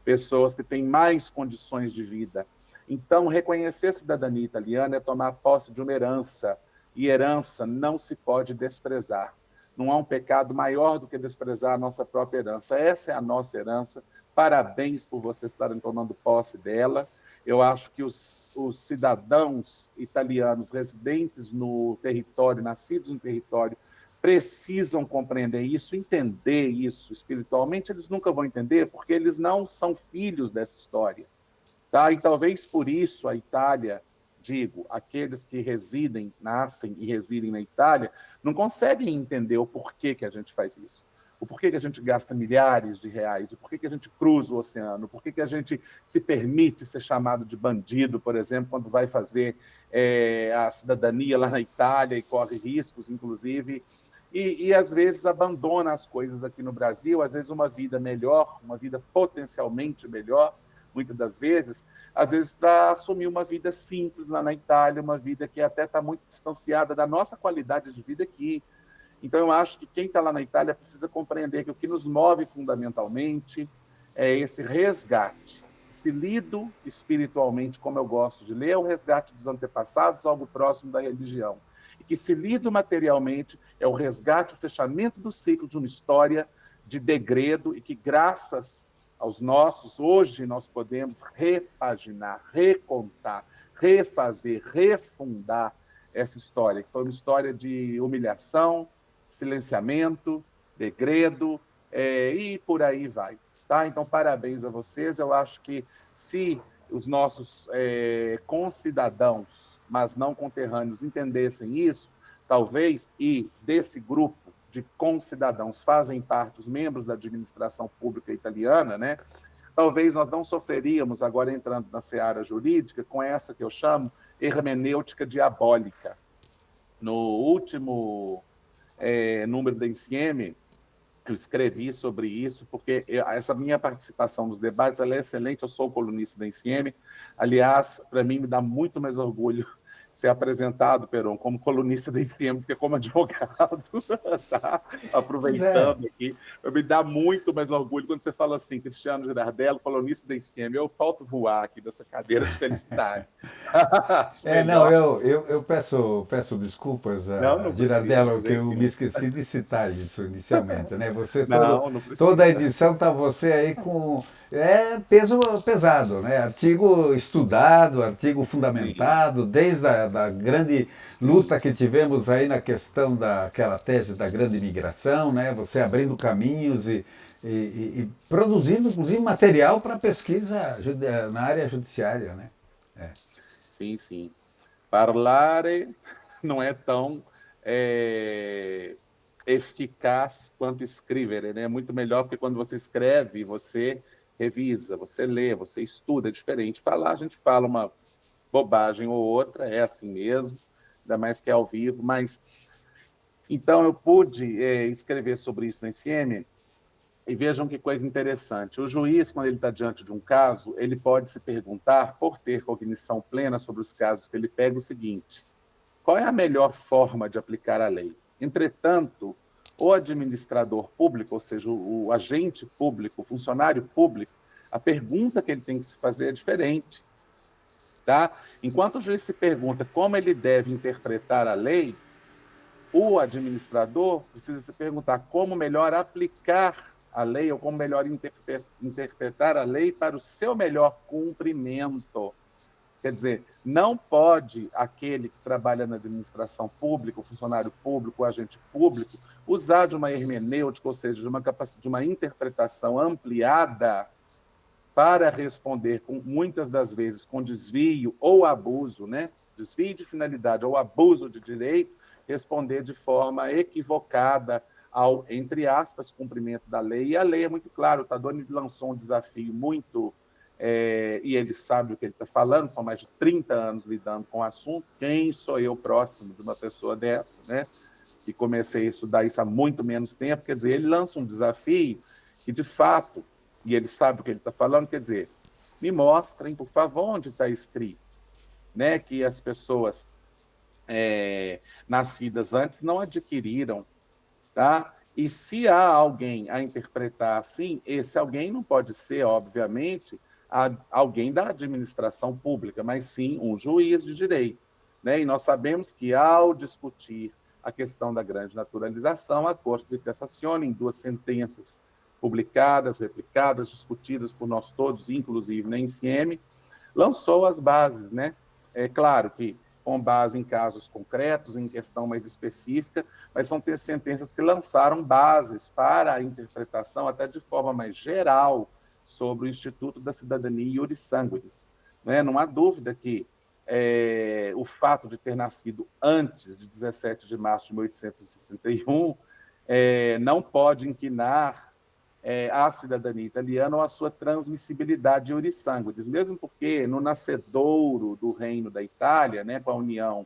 pessoas que têm mais condições de vida. Então, reconhecer a cidadania italiana é tomar posse de uma herança, e herança não se pode desprezar. Não há um pecado maior do que desprezar a nossa própria herança. Essa é a nossa herança. Parabéns por vocês estarem tomando posse dela. Eu acho que os cidadãos italianos residentes no território, nascidos no território, precisam compreender isso, entender isso espiritualmente. Eles nunca vão entender, porque eles não são filhos dessa história. Tá? E talvez por isso a Itália, digo, aqueles que residem, nascem e residem na Itália, não conseguem entender o porquê que a gente faz isso. O porquê que a gente gasta milhares de reais, o porquê que a gente cruza o oceano, o porquê que a gente se permite ser chamado de bandido, por exemplo, quando vai fazer a cidadania lá na Itália e corre riscos, inclusive, e às vezes abandona as coisas aqui no Brasil, às vezes uma vida melhor, uma vida potencialmente melhor, muitas das vezes, às vezes para assumir uma vida simples lá na Itália, uma vida que até está muito distanciada da nossa qualidade de vida aqui. Então, eu acho que quem está lá na Itália precisa compreender que o que nos move fundamentalmente é esse resgate. Se lido espiritualmente, como eu gosto de ler, é o resgate dos antepassados, algo próximo da religião. E que se lido materialmente é o resgate, o fechamento do ciclo de uma história de degredo e que, graças aos nossos, hoje nós podemos repaginar, recontar, refazer, refundar essa história, que foi uma história de humilhação, silenciamento, degredo, e por aí vai. Tá? Então, parabéns a vocês. Eu acho que se os nossos concidadãos, mas não conterrâneos, entendessem isso, talvez, e desse grupo de concidadãos fazem parte os membros da administração pública italiana, né? Talvez nós não sofreríamos, agora entrando na seara jurídica, com essa que eu chamo hermenêutica diabólica. No último número da Insieme, eu escrevi sobre isso, porque essa minha participação nos debates ela é excelente, eu sou colunista da Insieme. Aliás, para mim me dá muito mais orgulho ser apresentado, Peron, como colunista da ICM do que como advogado, tá? Aproveitando aqui. Me dá muito mais orgulho quando você fala assim, Cristiano Girardello, colunista da ICM, eu falto voar aqui dessa cadeira de felicidade.
Não, eu peço desculpas a Girardello, que eu me esqueci de citar isso inicialmente, né? Você toda a edição tá você aí com peso pesado, né? Artigo estudado, artigo fundamentado, desde a da grande luta que tivemos aí na questão daquela tese da grande imigração, né? Você abrindo caminhos e produzindo, inclusive, material para pesquisa na área judiciária, né?
Sim, sim. Parlare não é tão eficaz quanto escrever, né? É muito melhor porque quando você escreve, você revisa, você lê, você estuda, é diferente. Falar, a gente fala uma bobagem ou outra, é assim mesmo, ainda mais que é ao vivo, mas... Então, eu pude escrever sobre isso na ICM, e vejam que coisa interessante. O juiz, quando ele está diante de um caso, ele pode se perguntar, por ter cognição plena sobre os casos que ele pega, o seguinte: qual é a melhor forma de aplicar a lei? Entretanto, o administrador público, ou seja, o agente público, o funcionário público, a pergunta que ele tem que se fazer é diferente. Tá? Enquanto o juiz se pergunta como ele deve interpretar a lei, o administrador precisa se perguntar como melhor aplicar a lei ou como melhor interpretar a lei para o seu melhor cumprimento. Quer dizer, não pode aquele que trabalha na administração pública, o funcionário público, o agente público, usar de uma hermenêutica, ou seja, de uma interpretação ampliada para responder, muitas das vezes, com desvio ou abuso, né? Desvio de finalidade ou abuso de direito, responder de forma equivocada ao, entre aspas, cumprimento da lei. E a lei é muito clara, o Tadoni lançou um desafio muito... e ele sabe o que ele está falando, são mais de 30 anos lidando com o assunto. Quem sou eu próximo de uma pessoa dessa, né? Que comecei a estudar isso há muito menos tempo. Quer dizer, ele lança um desafio que, de fato, e ele sabe o que ele está falando, quer dizer, me mostrem, por favor, onde está escrito, né, que as pessoas nascidas antes não adquiriram, tá? E se há alguém a interpretar assim, esse alguém não pode ser, obviamente, alguém da administração pública, mas sim um juiz de direito, né? E nós sabemos que, ao discutir a questão da grande naturalização, a Corte de Cassazione, em 2 sentenças publicadas, replicadas, discutidas por nós todos, inclusive na ICM, lançou as bases, né? É claro que com base em casos concretos, em questão mais específica, mas são sentenças que lançaram bases para a interpretação, até de forma mais geral, sobre o Instituto da Cidadania Iuris Sanguinis. Né? Não há dúvida que o fato de ter nascido antes de 17 de março de 1861 não pode inquinar a cidadania italiana ou a sua transmissibilidade iuris sanguinis, mesmo porque no nascedouro do reino da Itália, né, com a união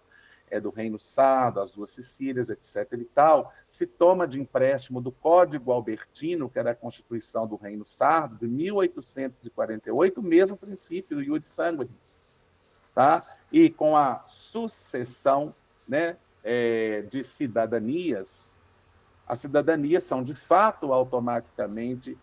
do reino sardo, as 2 Sicílias, etc. e tal, se toma de empréstimo do Código Albertino, que era a Constituição do Reino Sardo, de 1848, o mesmo princípio do iuris sanguinis. Tá? E com a sucessão, né, de cidadanias, as cidadanias são, de fato, automaticamente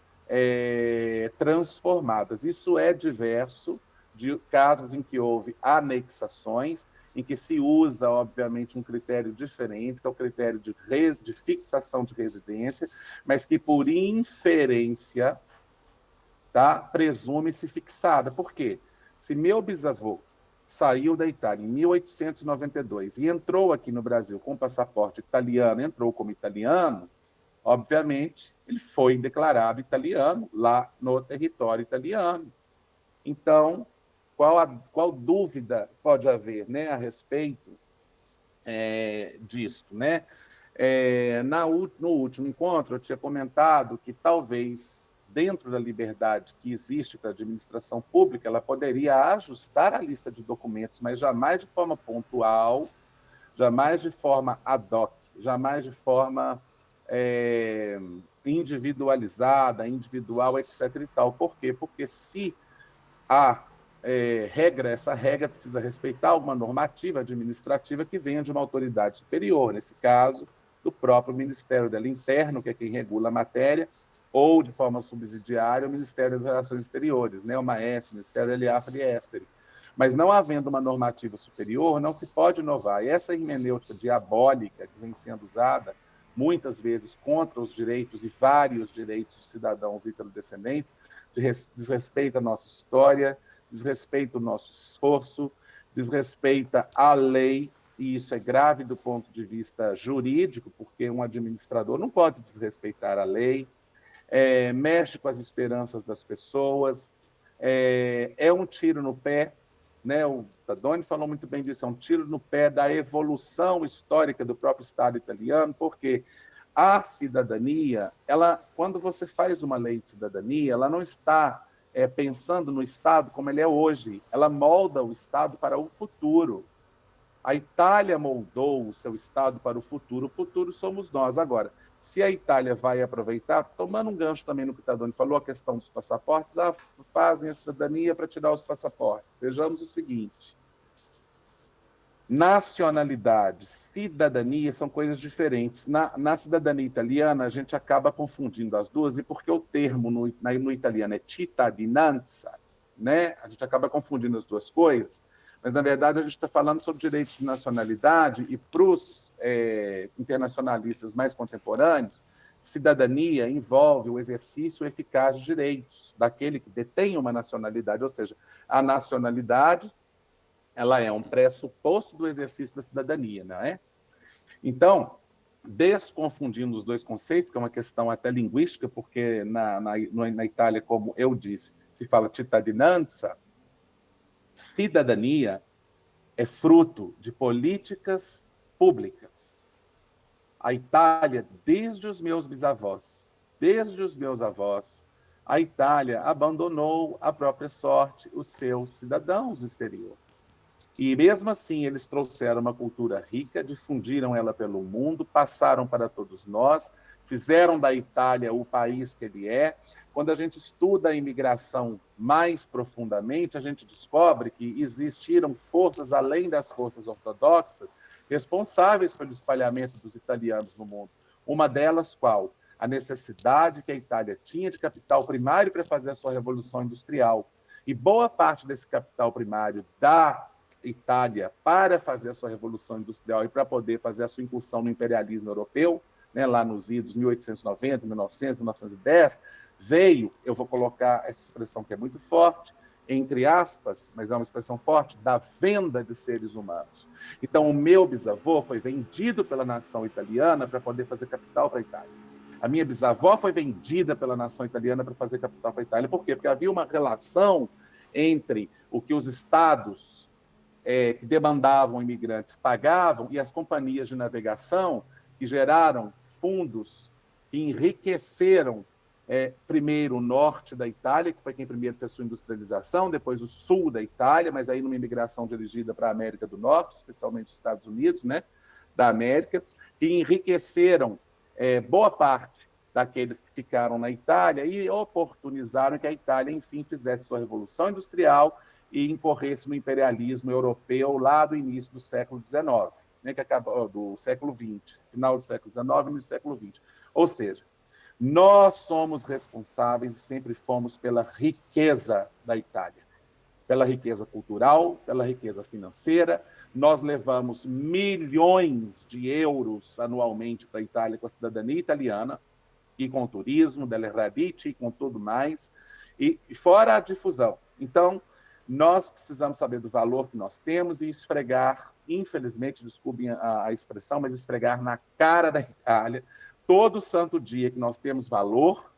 transformadas. Isso é diverso de casos em que houve anexações, em que se usa, obviamente, um critério diferente, que é o critério de fixação de residência, mas que, por inferência, tá, presume-se fixada. Por quê? Se meu bisavô saiu da Itália em 1892 e entrou aqui no Brasil com passaporte italiano, entrou como italiano, obviamente, ele foi declarado italiano lá no território italiano. Então, qual dúvida pode haver, né, a respeito disso, né? No último encontro, eu tinha comentado que talvez, dentro da liberdade que existe para a administração pública, ela poderia ajustar a lista de documentos, mas jamais de forma pontual, jamais de forma ad hoc, jamais de forma individualizada, individual, etc. e tal. Por quê? Porque se há essa regra precisa respeitar alguma normativa administrativa que venha de uma autoridade superior, nesse caso, do próprio Ministério dela Interno, que é quem regula a matéria, ou, de forma subsidiária, o Ministério das Relações Exteriores, né, o MAES, Ministério Eliafre e Esteri. Mas não havendo uma normativa superior, não se pode inovar. E essa hermenêutica diabólica que vem sendo usada, muitas vezes contra os direitos e vários direitos dos cidadãos ítalo-descendentes, desrespeita a nossa história, desrespeita o nosso esforço, desrespeita a lei, e isso é grave do ponto de vista jurídico, porque um administrador não pode desrespeitar a lei, mexe com as esperanças das pessoas, é um tiro no pé, né? O Tadoni falou muito bem disso, é um tiro no pé da evolução histórica do próprio Estado italiano, porque a cidadania, quando você faz uma lei de cidadania, ela não está pensando no Estado como ele é hoje, ela molda o Estado para o futuro. A Itália moldou o seu Estado para o futuro somos nós. Agora, se a Itália vai aproveitar, tomando um gancho também no que o Tadoni falou, a questão dos passaportes, fazem a cidadania para tirar os passaportes. Vejamos o seguinte, nacionalidade, cidadania são coisas diferentes. Na cidadania italiana, a gente acaba confundindo as duas, e porque o termo no italiano é cittadinanza, né? A gente acaba confundindo as duas coisas, mas, na verdade, a gente está falando sobre direitos de nacionalidade, e para os internacionalistas mais contemporâneos, cidadania envolve o exercício eficaz de direitos daquele que detém uma nacionalidade, ou seja, a nacionalidade ela é um pressuposto do exercício da cidadania, não é? Então, desconfundindo os dois conceitos, que é uma questão até linguística, porque na Itália, como eu disse, se fala cittadinanza, cidadania é fruto de políticas públicas. A Itália, desde os meus bisavós, a Itália abandonou a própria sorte, os seus cidadãos do exterior. E, mesmo assim, eles trouxeram uma cultura rica, difundiram ela pelo mundo, passaram para todos nós, fizeram da Itália o país que ele é. Quando a gente estuda a imigração mais profundamente, a gente descobre que existiram forças, além das forças ortodoxas, responsáveis pelo espalhamento dos italianos no mundo. Uma delas, qual? A necessidade que a Itália tinha de capital primário para fazer a sua revolução industrial. E boa parte desse capital primário da Itália para fazer a sua revolução industrial e para poder fazer a sua incursão no imperialismo europeu, né, lá nos idos 1890, 1900, 1910, veio, eu vou colocar essa expressão que é muito forte, entre aspas, mas é uma expressão forte, da venda de seres humanos. Então, o meu bisavô foi vendido pela nação italiana para poder fazer capital para a Itália. A minha bisavó foi vendida pela nação italiana para fazer capital para a Itália. Por quê? Porque havia uma relação entre o que os estados que demandavam imigrantes pagavam e as companhias de navegação que geraram fundos que enriqueceram primeiro o norte da Itália, que foi quem primeiro fez sua industrialização, depois o sul da Itália, mas aí numa imigração dirigida para a América do Norte, especialmente os Estados Unidos, né, da América, que enriqueceram boa parte daqueles que ficaram na Itália e oportunizaram que a Itália, enfim, fizesse sua revolução industrial e incorresse no imperialismo europeu lá do início do século XIX, né, que acabou do século XX, final do século XIX e início do século XX. Ou seja, nós somos responsáveis e sempre fomos pela riqueza da Itália, pela riqueza cultural, pela riqueza financeira. Nós levamos milhões de euros anualmente para a Itália com a cidadania italiana, e com o turismo, delle radici, e com tudo mais, e fora a difusão. Então, nós precisamos saber do valor que nós temos e esfregar, infelizmente, desculpem a expressão, mas esfregar na cara da Itália todo santo dia que nós temos valor,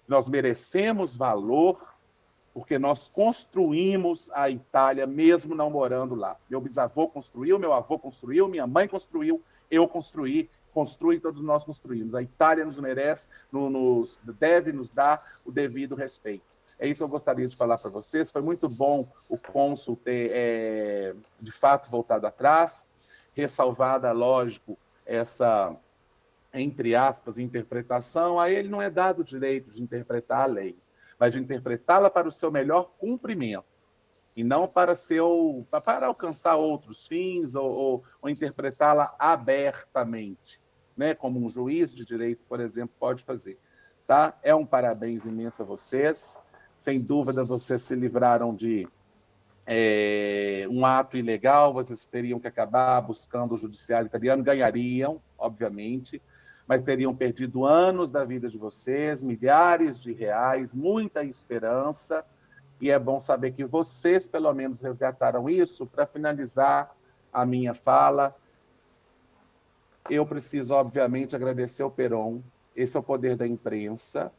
nós merecemos valor, porque nós construímos a Itália mesmo não morando lá. Meu bisavô construiu, meu avô construiu, minha mãe construiu, eu construí, construi, todos nós construímos. A Itália nos merece, deve nos dar o devido respeito. É isso que eu gostaria de falar para vocês. Foi muito bom o cônsul ter, de fato, voltado atrás, ressalvada, lógico, essa, entre aspas, interpretação. A ele não é dado o direito de interpretar a lei, mas de interpretá-la para o seu melhor cumprimento. e não para alcançar outros fins ou interpretá-la abertamente, né? Como um juiz de direito, por exemplo, pode fazer. Tá? É um parabéns imenso a vocês. Sem dúvida, vocês se livraram de um ato ilegal, vocês teriam que acabar buscando o judiciário italiano, ganhariam, obviamente, mas teriam perdido anos da vida de vocês, milhares de reais, muita esperança, e é bom saber que vocês, pelo menos, resgataram isso. Para finalizar a minha fala, eu preciso, obviamente, agradecer ao Peron. Esse é o poder da imprensa,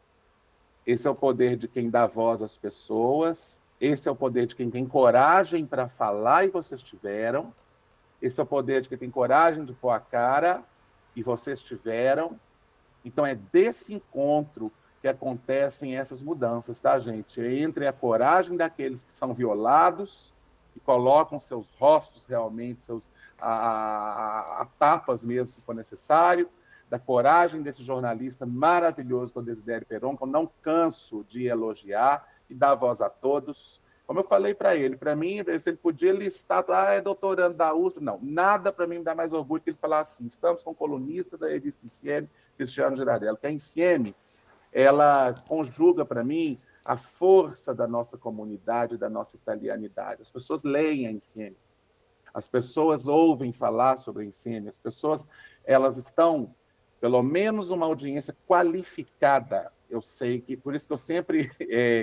esse é o poder de quem dá voz às pessoas, esse é o poder de quem tem coragem para falar, e vocês tiveram. Esse é o poder de quem tem coragem de pôr a cara, e vocês tiveram. Então, é desse encontro que acontecem essas mudanças, tá, gente? Entre a coragem daqueles que são violados e colocam seus rostos realmente, a tapas mesmo, se for necessário, da coragem desse jornalista maravilhoso, que é o Desidério Peron, que eu não canso de elogiar e dar voz a todos. Como eu falei para mim, se ele podia listar lá, é doutorando da USP, não, nada para mim me dá mais orgulho que ele falar assim: estamos com o colunista da revista Insieme, Cristiano Girardello, que a Insieme, ela conjuga para mim a força da nossa comunidade, da nossa italianidade. As pessoas leem a Insieme, as pessoas ouvem falar sobre a Insieme, as pessoas, elas estão, pelo menos uma audiência qualificada. Eu sei que, por isso que eu sempre,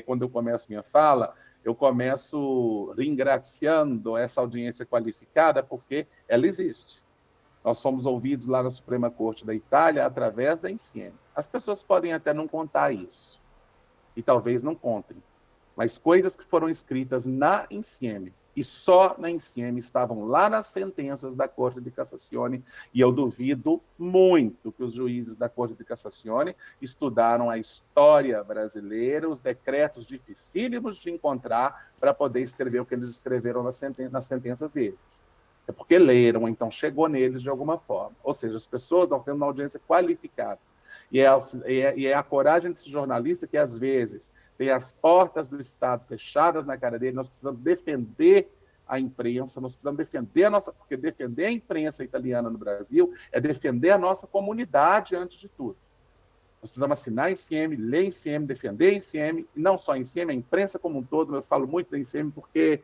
quando eu começo minha fala, eu começo ringraciando essa audiência qualificada, porque ela existe. Nós fomos ouvidos lá na Suprema Corte da Itália através da Insieme. As pessoas podem até não contar isso, e talvez não contem, mas coisas que foram escritas na Insieme, e só na Insieme, estavam lá nas sentenças da Corte de Cassazione, e eu duvido muito que os juízes da Corte de Cassazione estudaram a história brasileira, os decretos dificílimos de encontrar para poder escrever o que eles escreveram nas sentenças deles. É porque leram, então chegou neles de alguma forma. Ou seja, as pessoas estão tendo uma audiência qualificada. E é a coragem desse jornalista que, às vezes, tem as portas do Estado fechadas na cara dele. Nós precisamos defender a imprensa, nós precisamos defender a nossa... Porque defender a imprensa italiana no Brasil é defender a nossa comunidade, antes de tudo. Nós precisamos assinar a Insieme, ler a Insieme, defender a Insieme, e não só a Insieme, a imprensa como um todo. Eu falo muito da Insieme porque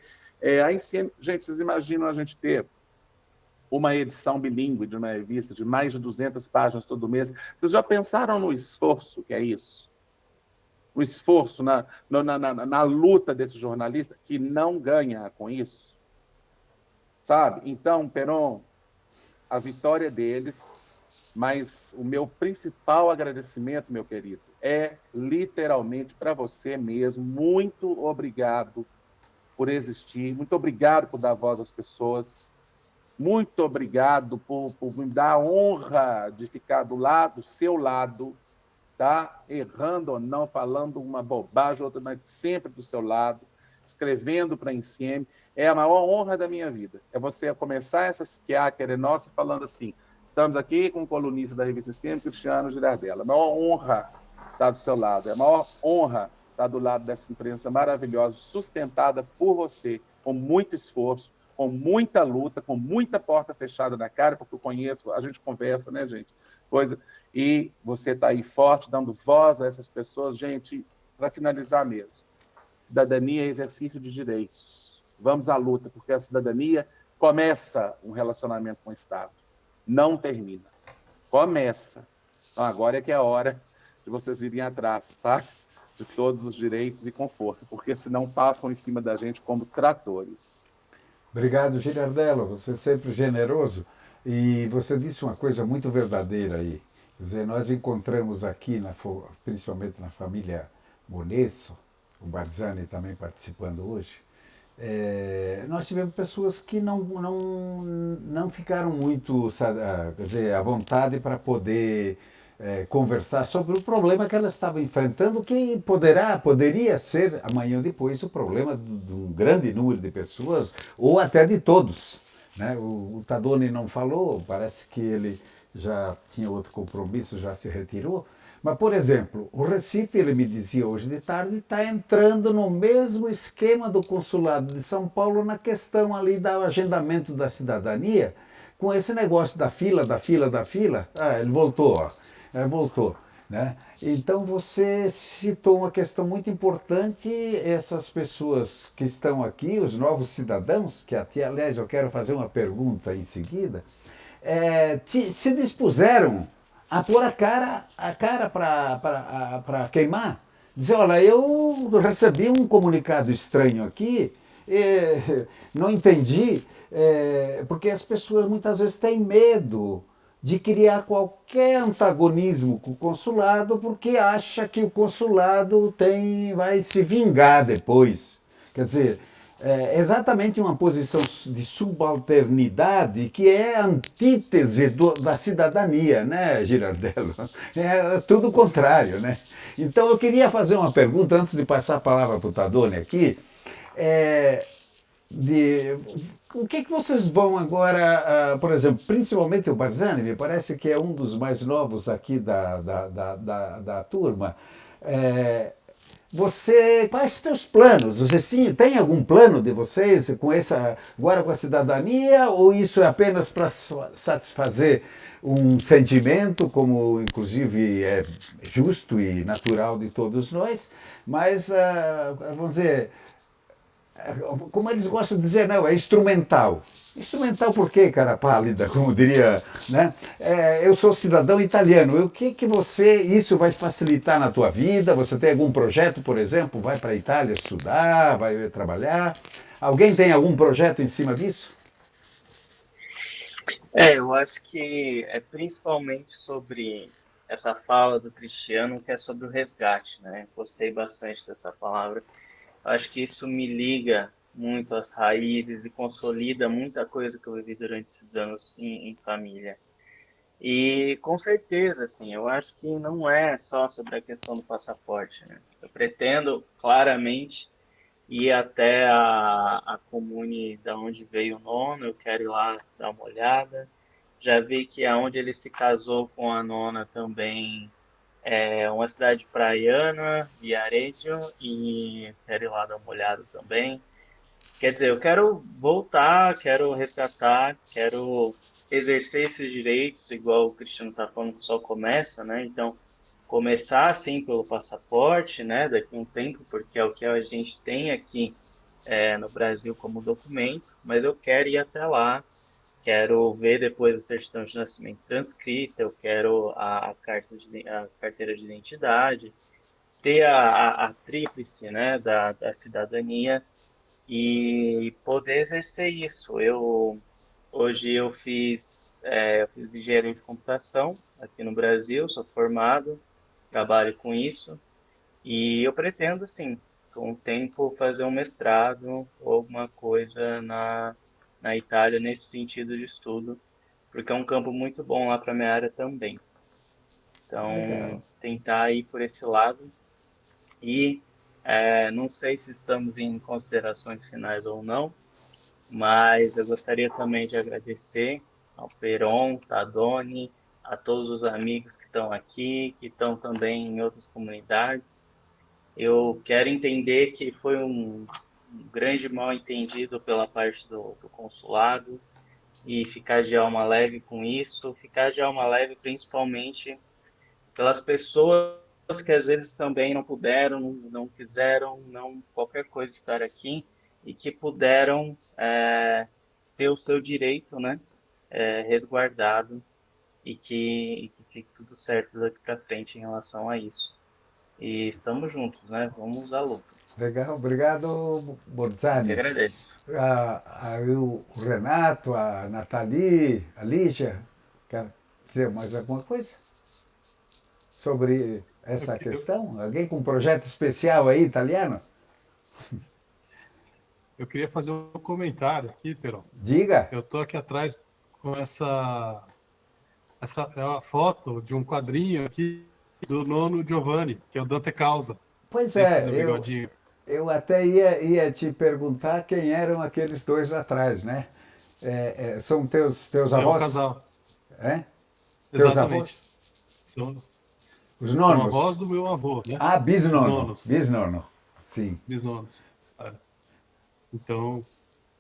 a Insieme... Gente, vocês imaginam a gente ter uma edição bilíngue de uma revista de mais de 200 páginas todo mês? Vocês já pensaram no esforço que é isso? O esforço na luta desse jornalista que não ganha com isso? Sabe? Então, Peron, a vitória deles, mas o meu principal agradecimento, meu querido, é literalmente para você mesmo. Muito obrigado por existir, muito obrigado por dar voz às pessoas, muito obrigado por me dar a honra de ficar do seu lado, tá? Errando ou não, falando uma bobagem, outra, mas sempre do seu lado, escrevendo para a Insieme. É a maior honra da minha vida. É você começar essa chiacchiere nossa falando assim: estamos aqui com o colunista da revista Insieme, Cristiano Girardello. A maior honra estar do seu lado. É a maior honra estar do lado dessa imprensa maravilhosa, sustentada por você, com muito esforço, com muita luta, com muita porta fechada na cara, porque eu conheço, a gente conversa, né, gente? E você está aí forte, dando voz a essas pessoas. Gente, para finalizar mesmo, cidadania é exercício de direitos. Vamos à luta, porque a cidadania começa um relacionamento com o Estado, não termina. Começa. Então, agora é que é a hora de vocês irem atrás, tá? De todos os direitos e com força, porque senão passam em cima da gente como tratores.
Obrigado, Girardello. Você é sempre generoso. E você disse uma coisa muito verdadeira aí. Quer dizer, nós encontramos aqui, principalmente na família Bonesso, o Barzani também participando hoje, nós tivemos pessoas que não ficaram muito, quer dizer, à vontade para poder conversar sobre o problema que elas estavam enfrentando, que poderia ser amanhã ou depois o problema de um grande número de pessoas, ou até de todos. Né? O Tadoni não falou, parece que ele já tinha outro compromisso, já se retirou, Mas, por exemplo, o Recife, ele me dizia hoje de tarde, está entrando no mesmo esquema do Consulado de São Paulo na questão ali do agendamento da cidadania, com esse negócio da fila, da fila, da fila. Ah, ele voltou, ó. Voltou. Né? Então você citou uma questão muito importante, essas pessoas que estão aqui, os novos cidadãos, que até, aliás, eu quero fazer uma pergunta em seguida, se dispuseram a pôr a cara para queimar. Dizer, olha, eu recebi um comunicado estranho aqui, não entendi, porque as pessoas muitas vezes têm medo de criar qualquer antagonismo com o consulado, porque acha que o consulado vai se vingar depois. Quer dizer, exatamente uma posição de subalternidade que é a antítese da cidadania, né, Girardello? É tudo o contrário, né? Então eu queria fazer uma pergunta, antes de passar a palavra para o Tadone aqui, o que vocês vão agora, por exemplo, principalmente o Barzani, me parece que é um dos mais novos aqui da turma. Quais os teus planos? Você tem algum plano de vocês agora com a cidadania, ou isso é apenas para satisfazer um sentimento, como inclusive é justo e natural de todos nós, mas, vamos dizer, como eles gostam de dizer, não, é instrumental. Instrumental por quê, cara pálida, como diria, né? Eu sou cidadão italiano, o que isso vai facilitar na tua vida? Você tem algum projeto, por exemplo, vai para a Itália estudar, vai trabalhar? Alguém tem algum projeto em cima disso?
Eu acho que é principalmente sobre essa fala do Cristiano, que é sobre o resgate, né? Gostei bastante dessa palavra. Acho que isso me liga muito às raízes e consolida muita coisa que eu vivi durante esses anos em família. E com certeza, assim, eu acho que não é só sobre a questão do passaporte, né? Eu pretendo claramente ir até a comune da onde veio o nono, eu quero ir lá dar uma olhada. Já vi que aonde ele se casou com a nona também é uma cidade praiana, Viareggio, e quero ir lá dar uma olhada também. Quer dizer, eu quero voltar, quero resgatar, quero exercer esses direitos, igual o Cristiano está falando, que só começa, né? Então, começar, assim, pelo passaporte, né? Daqui a um tempo, porque é o que a gente tem aqui no Brasil como documento, mas eu quero ir até lá, quero ver depois a certidão de nascimento transcrita, eu quero a carteira de identidade, ter a tríplice, né, da cidadania e poder exercer isso. Hoje eu fiz engenharia de computação aqui no Brasil, sou formado, trabalho com isso e eu pretendo, sim, com o tempo fazer um mestrado ou alguma coisa na Itália nesse sentido de estudo, porque é um campo muito bom lá para minha área também. Então,
Legal.
tentar ir por esse lado e não sei se estamos em considerações finais ou não, mas eu gostaria também de agradecer ao Peron, Tadone, a todos os amigos que estão aqui, que estão também em outras comunidades. Eu quero entender que foi um grande mal-entendido pela parte do consulado e ficar de alma leve com isso, ficar de alma leve principalmente pelas pessoas que às vezes também não puderam, não quiseram, não qualquer coisa estar aqui e que puderam ter o seu direito, né, resguardado e que fique tudo certo daqui para frente em relação a isso. E estamos juntos, né? Vamos à luta.
Legal, obrigado,
Eu que
Borzani.
agradeço.
O Renato, a Nathalie, a Lígia, quer dizer mais alguma coisa sobre essa questão? Alguém com um projeto especial aí, italiano?
Eu queria fazer um comentário aqui, Perão.
Diga.
Eu estou aqui atrás com essa é uma foto de um quadrinho aqui do nono Giovanni, que é o Dante Causa.
Pois
Esse
é,
do bigodinho.
eu até ia te perguntar quem eram aqueles dois atrás, né? São teus
É um
avós?
casal.
É? Teus avós?
Exatamente.
Os
São
nonos.
avós do meu avô, né?
Ah, bisnono.
Nonos.
Bisnono. Sim.
Bisnonos. Então,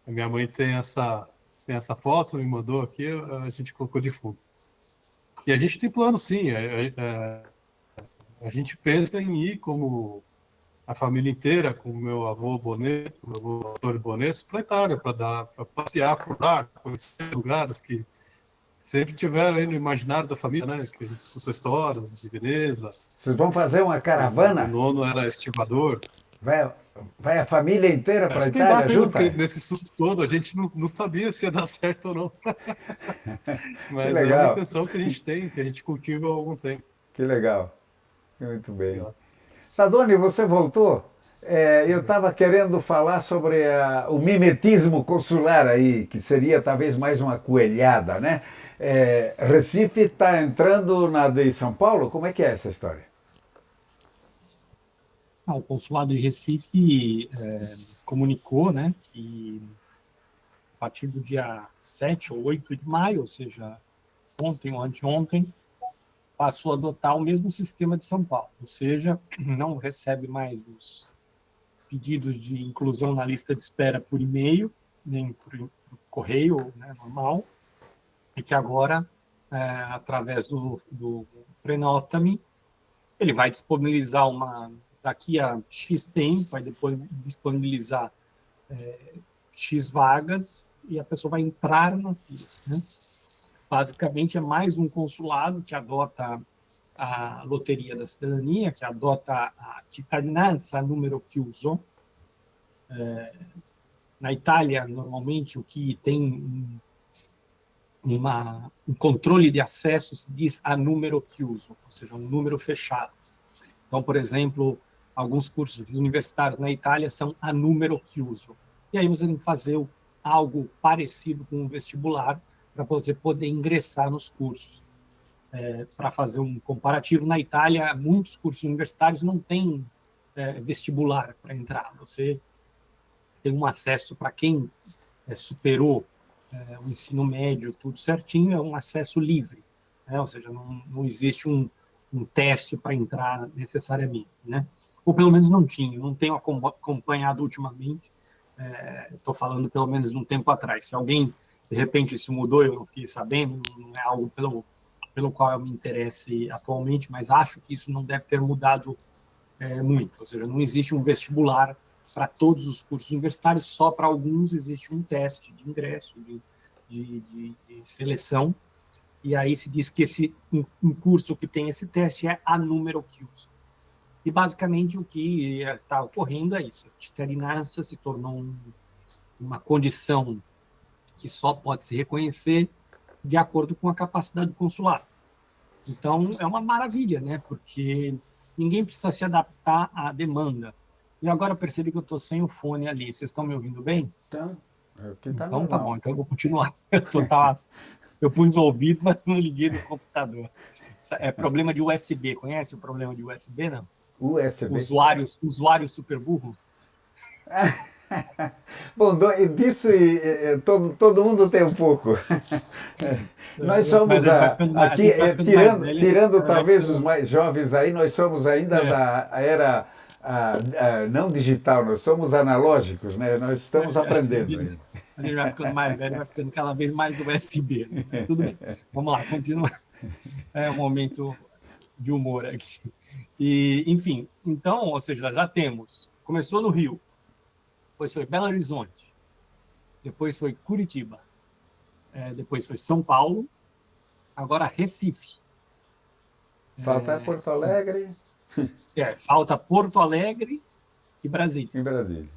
a minha mãe tem essa foto, me mandou aqui, a gente colocou de fundo. E a gente tem plano, sim. A gente pensa em ir como a família inteira, com o meu avô Bonet, o meu avô Antônio Bonet, para a Itália, para passear por lá, conhecer lugares que sempre tiveram aí no imaginário da família, né? Que a gente escutou histórias de Veneza.
Vocês vão fazer uma
O
caravana?
nono era estivador.
Vai a família inteira para a
Acho que tem
Itália
data,
junto?
porque nesse susto todo a gente não sabia se ia dar certo ou não. Mas é uma
legal.
intenção que a gente tem, que a gente cultiva há algum tempo.
Que legal. Muito bem. Tadoni, você voltou? Eu estava querendo falar sobre o mimetismo consular aí, que seria talvez mais uma coelhada, né? Recife está entrando na de São Paulo? Como é que é essa história?
O consulado de Recife comunicou, né, que a partir do dia 7 ou 8 de maio, ou seja, ontem ou anteontem, passou a adotar o mesmo sistema de São Paulo, ou seja, não recebe mais os pedidos de inclusão na lista de espera por e-mail, nem por correio, né, normal, e que agora, através do Prenota-me, ele vai disponibilizar daqui a X tempo, vai depois disponibilizar X vagas e a pessoa vai entrar na fila, né? Basicamente, é mais um consulado que adota a loteria da cidadania, que adota a cittadinanza numero chiuso. Na Itália, normalmente, o que tem um controle de acesso se diz a número chiuso, ou seja, um número fechado. Então, por exemplo, alguns cursos universitários na Itália são a número chiuso. E aí você tem que fazer algo parecido com um vestibular para você poder ingressar nos cursos. Para fazer um comparativo, na Itália, muitos cursos universitários não têm vestibular para entrar. Você tem um acesso para quem superou o ensino médio, tudo certinho, é um acesso livre, né? Ou seja, não existe um teste para entrar necessariamente, né? Ou pelo menos não tinha, não tenho acompanhado ultimamente, estou falando pelo menos de um tempo atrás. Se alguém, de repente, isso mudou, eu não fiquei sabendo, não é algo pelo qual eu me interesse atualmente, mas acho que isso não deve ter mudado muito, ou seja, não existe um vestibular para todos os cursos universitários, só para alguns existe um teste de ingresso, de seleção, e aí se diz que um curso que tem esse teste é a número chiuso. E basicamente o que está ocorrendo é isso, a cittadinanza se tornou uma condição que só pode se reconhecer de acordo com a capacidade do consulado. Então é uma maravilha, né? Porque ninguém precisa se adaptar à demanda. E agora eu percebi que eu estou sem o fone ali. Vocês estão me ouvindo bem?
Então,
Então tá bom, então eu vou continuar. Eu pus no ouvido, mas não liguei no computador. É problema de USB. Conhece o problema de USB, não?
USB.
Usuário super burro?
Bom, disso todo mundo tem um pouco. Nós somos aqui, tirando talvez os mais jovens aí, nós somos ainda da era não digital, nós somos analógicos, né? Nós estamos aprendendo aí.
A gente vai ficando mais velho, vai ficando cada vez mais USB. Né? Tudo bem, vamos lá, continua. É um momento de humor aqui. E, enfim, então, ou seja, já temos, começou no Rio, depois foi Belo Horizonte, depois foi Curitiba, depois foi São Paulo, agora Recife.
Falta Porto Alegre.
Falta Porto Alegre e Brasília.
Em Brasília.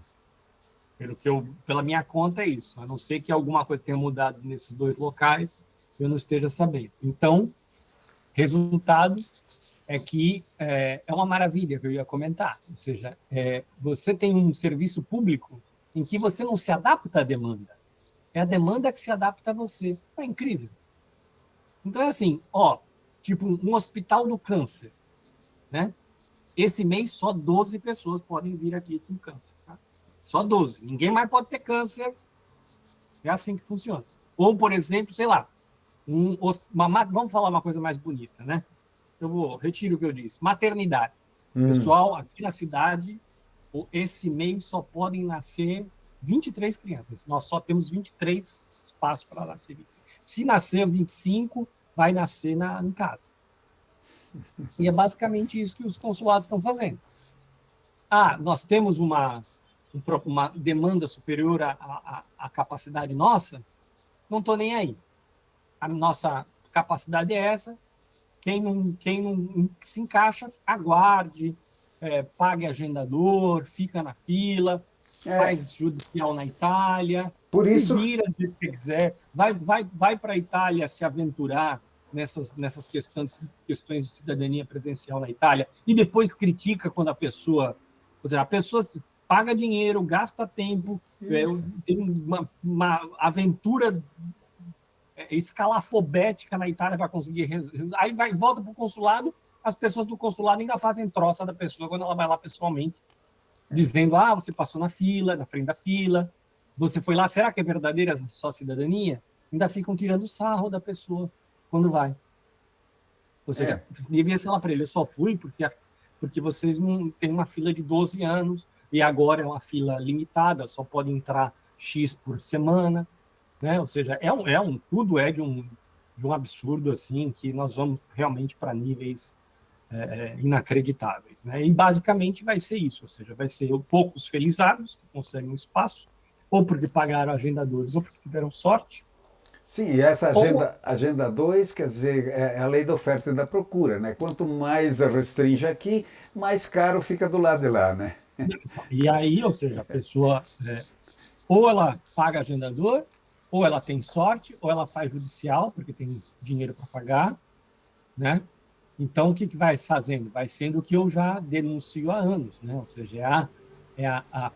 Pela minha conta é isso, a não ser que alguma coisa tenha mudado nesses dois locais, eu não esteja sabendo. Então, resultado é que é uma maravilha que eu ia comentar, ou seja, você tem um serviço público em que você não se adapta à demanda, é a demanda que se adapta a você. É incrível. Então é assim, tipo um hospital do câncer, né? Esse mês só 12 pessoas podem vir aqui com câncer, tá? Só 12. Ninguém mais pode ter câncer. É assim que funciona. Ou, por exemplo, sei lá, vamos falar uma coisa mais bonita, né? retiro o que eu disse. Maternidade. Pessoal, aqui na cidade, esse mês só podem nascer 23 crianças. Nós só temos 23 espaços para nascer. Se nascer 25, vai nascer em casa. E é basicamente isso que os consulados estão fazendo. Nós temos uma demanda superior à capacidade nossa, não estou nem aí. A nossa capacidade é essa. Quem não se encaixa, aguarde, pague agendador, fica na fila, faz judicial na Itália,
Por
se
isso...
vira do jeito que quiser, vai para a Itália se aventurar nessas questões de cidadania presencial na Itália e depois critica quando a pessoa paga dinheiro, gasta tempo, tem uma aventura escalafobética na Itália para conseguir aí volta para o consulado, as pessoas do consulado ainda fazem troça da pessoa quando ela vai lá pessoalmente, dizendo, você passou na frente da fila, você foi lá, será que é verdadeira essa sua cidadania? Ainda ficam tirando sarro da pessoa quando vai. Ou seja, devia falar para ele, eu só fui porque vocês não têm uma fila de 12 anos e agora é uma fila limitada, só pode entrar X por semana, né? Ou seja, tudo é de um absurdo assim, que nós vamos realmente para níveis inacreditáveis, né? E basicamente vai ser isso, ou seja, vai ser poucos felizados que conseguem um espaço, ou porque pagaram agendadores, ou porque tiveram sorte.
Sim, e essa agenda 2, quer dizer, é a lei da oferta e da procura, né? Quanto mais restringe aqui, mais caro fica do lado de lá, né?
E aí, ou seja, a pessoa ou ela paga agendador, ou ela tem sorte, ou ela faz judicial, porque tem dinheiro para pagar, né? Então, o que vai fazendo? Vai sendo o que eu já denuncio há anos, né? Ou seja, é a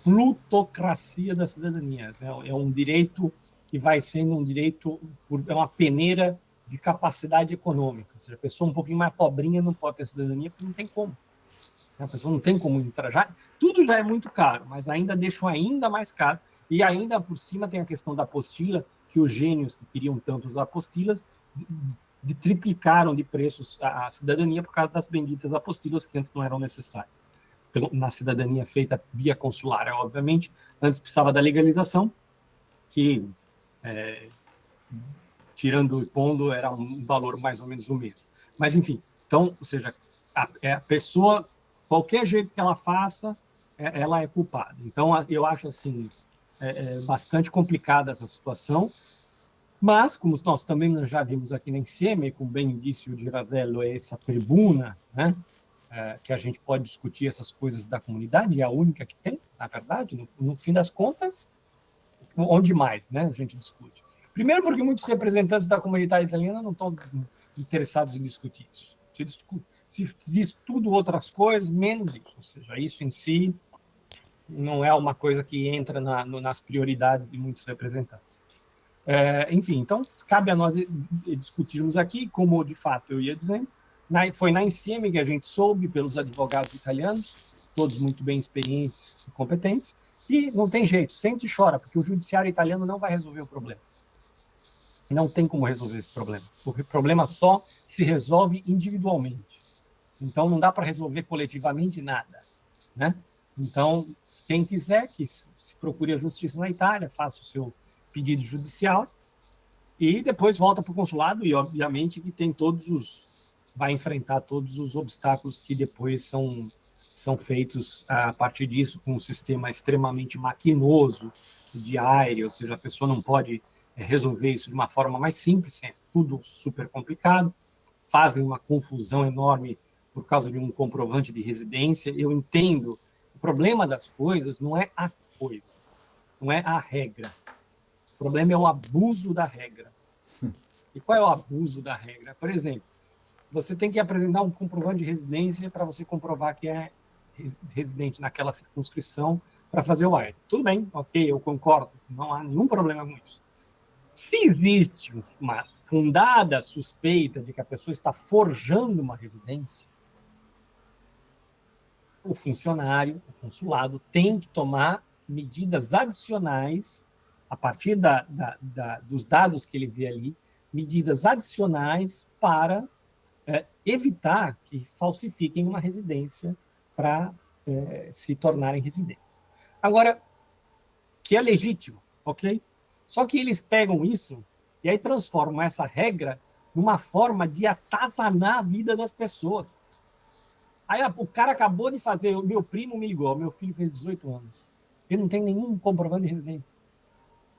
plutocracia da cidadania. Né? É um direito que vai sendo um direito, é uma peneira de capacidade econômica. Ou seja, a pessoa um pouquinho mais pobrinha não pode ter cidadania porque não tem como. A pessoa não tem como entrar. Tudo já é muito caro, mas ainda deixam ainda mais caro. E ainda por cima tem a questão da apostila, que os gênios que queriam tanto usar apostilas triplicaram de preços a cidadania por causa das benditas apostilas que antes não eram necessárias. Então, na cidadania feita via consular, obviamente, antes precisava da legalização, que, tirando e pondo, era um valor mais ou menos o mesmo. Mas, enfim, então, ou seja, a pessoa, qualquer jeito que ela faça, ela é culpada. Então, eu acho, assim, bastante complicada essa situação, mas, como nós também já vimos aqui na Insieme, como bem disse o Giravello, é essa tribuna, né, que a gente pode discutir essas coisas da comunidade, é a única que tem, na verdade, no fim das contas, onde mais, né, a gente discute. Primeiro porque muitos representantes da comunidade italiana não estão interessados em discutir isso. Se diz tudo outras coisas, menos isso. Ou seja, isso em si não é uma coisa que entra nas prioridades de muitos representantes. Enfim, então, cabe a nós discutirmos aqui, como de fato eu ia dizendo, foi na Insieme que a gente soube pelos advogados italianos, todos muito bem experientes e competentes, e não tem jeito, sente e chora, porque o judiciário italiano não vai resolver o problema. Não tem como resolver esse problema. O problema só se resolve individualmente. Então, não dá para resolver coletivamente nada, né? Então, quem quiser que se procure a justiça na Itália, faça o seu pedido judicial e depois volta para o consulado e, obviamente, que tem vai enfrentar todos os obstáculos que depois são feitos a partir disso, com um sistema extremamente maquinoso, diário, ou seja, a pessoa não pode resolver isso de uma forma mais simples, é tudo super complicado, fazem uma confusão enorme por causa de um comprovante de residência. Eu entendo, o problema das coisas não é a coisa, não é a regra. O problema é o abuso da regra. E qual é o abuso da regra? Por exemplo, você tem que apresentar um comprovante de residência para você comprovar que é residente naquela circunscrição para fazer o AR. Tudo bem, ok, eu concordo, não há nenhum problema com isso. Se existe uma fundada suspeita de que a pessoa está forjando uma residência, o funcionário, o consulado, tem que tomar medidas adicionais, a partir dos dados que ele vê ali, medidas adicionais para evitar que falsifiquem uma residência para se tornarem residentes. Agora, que é legítimo, ok? Só que eles pegam isso e aí transformam essa regra numa forma de atazanar a vida das pessoas. Aí o cara acabou de fazer, o meu primo me ligou, meu filho fez 18 anos. Ele não tem nenhum comprovante de residência.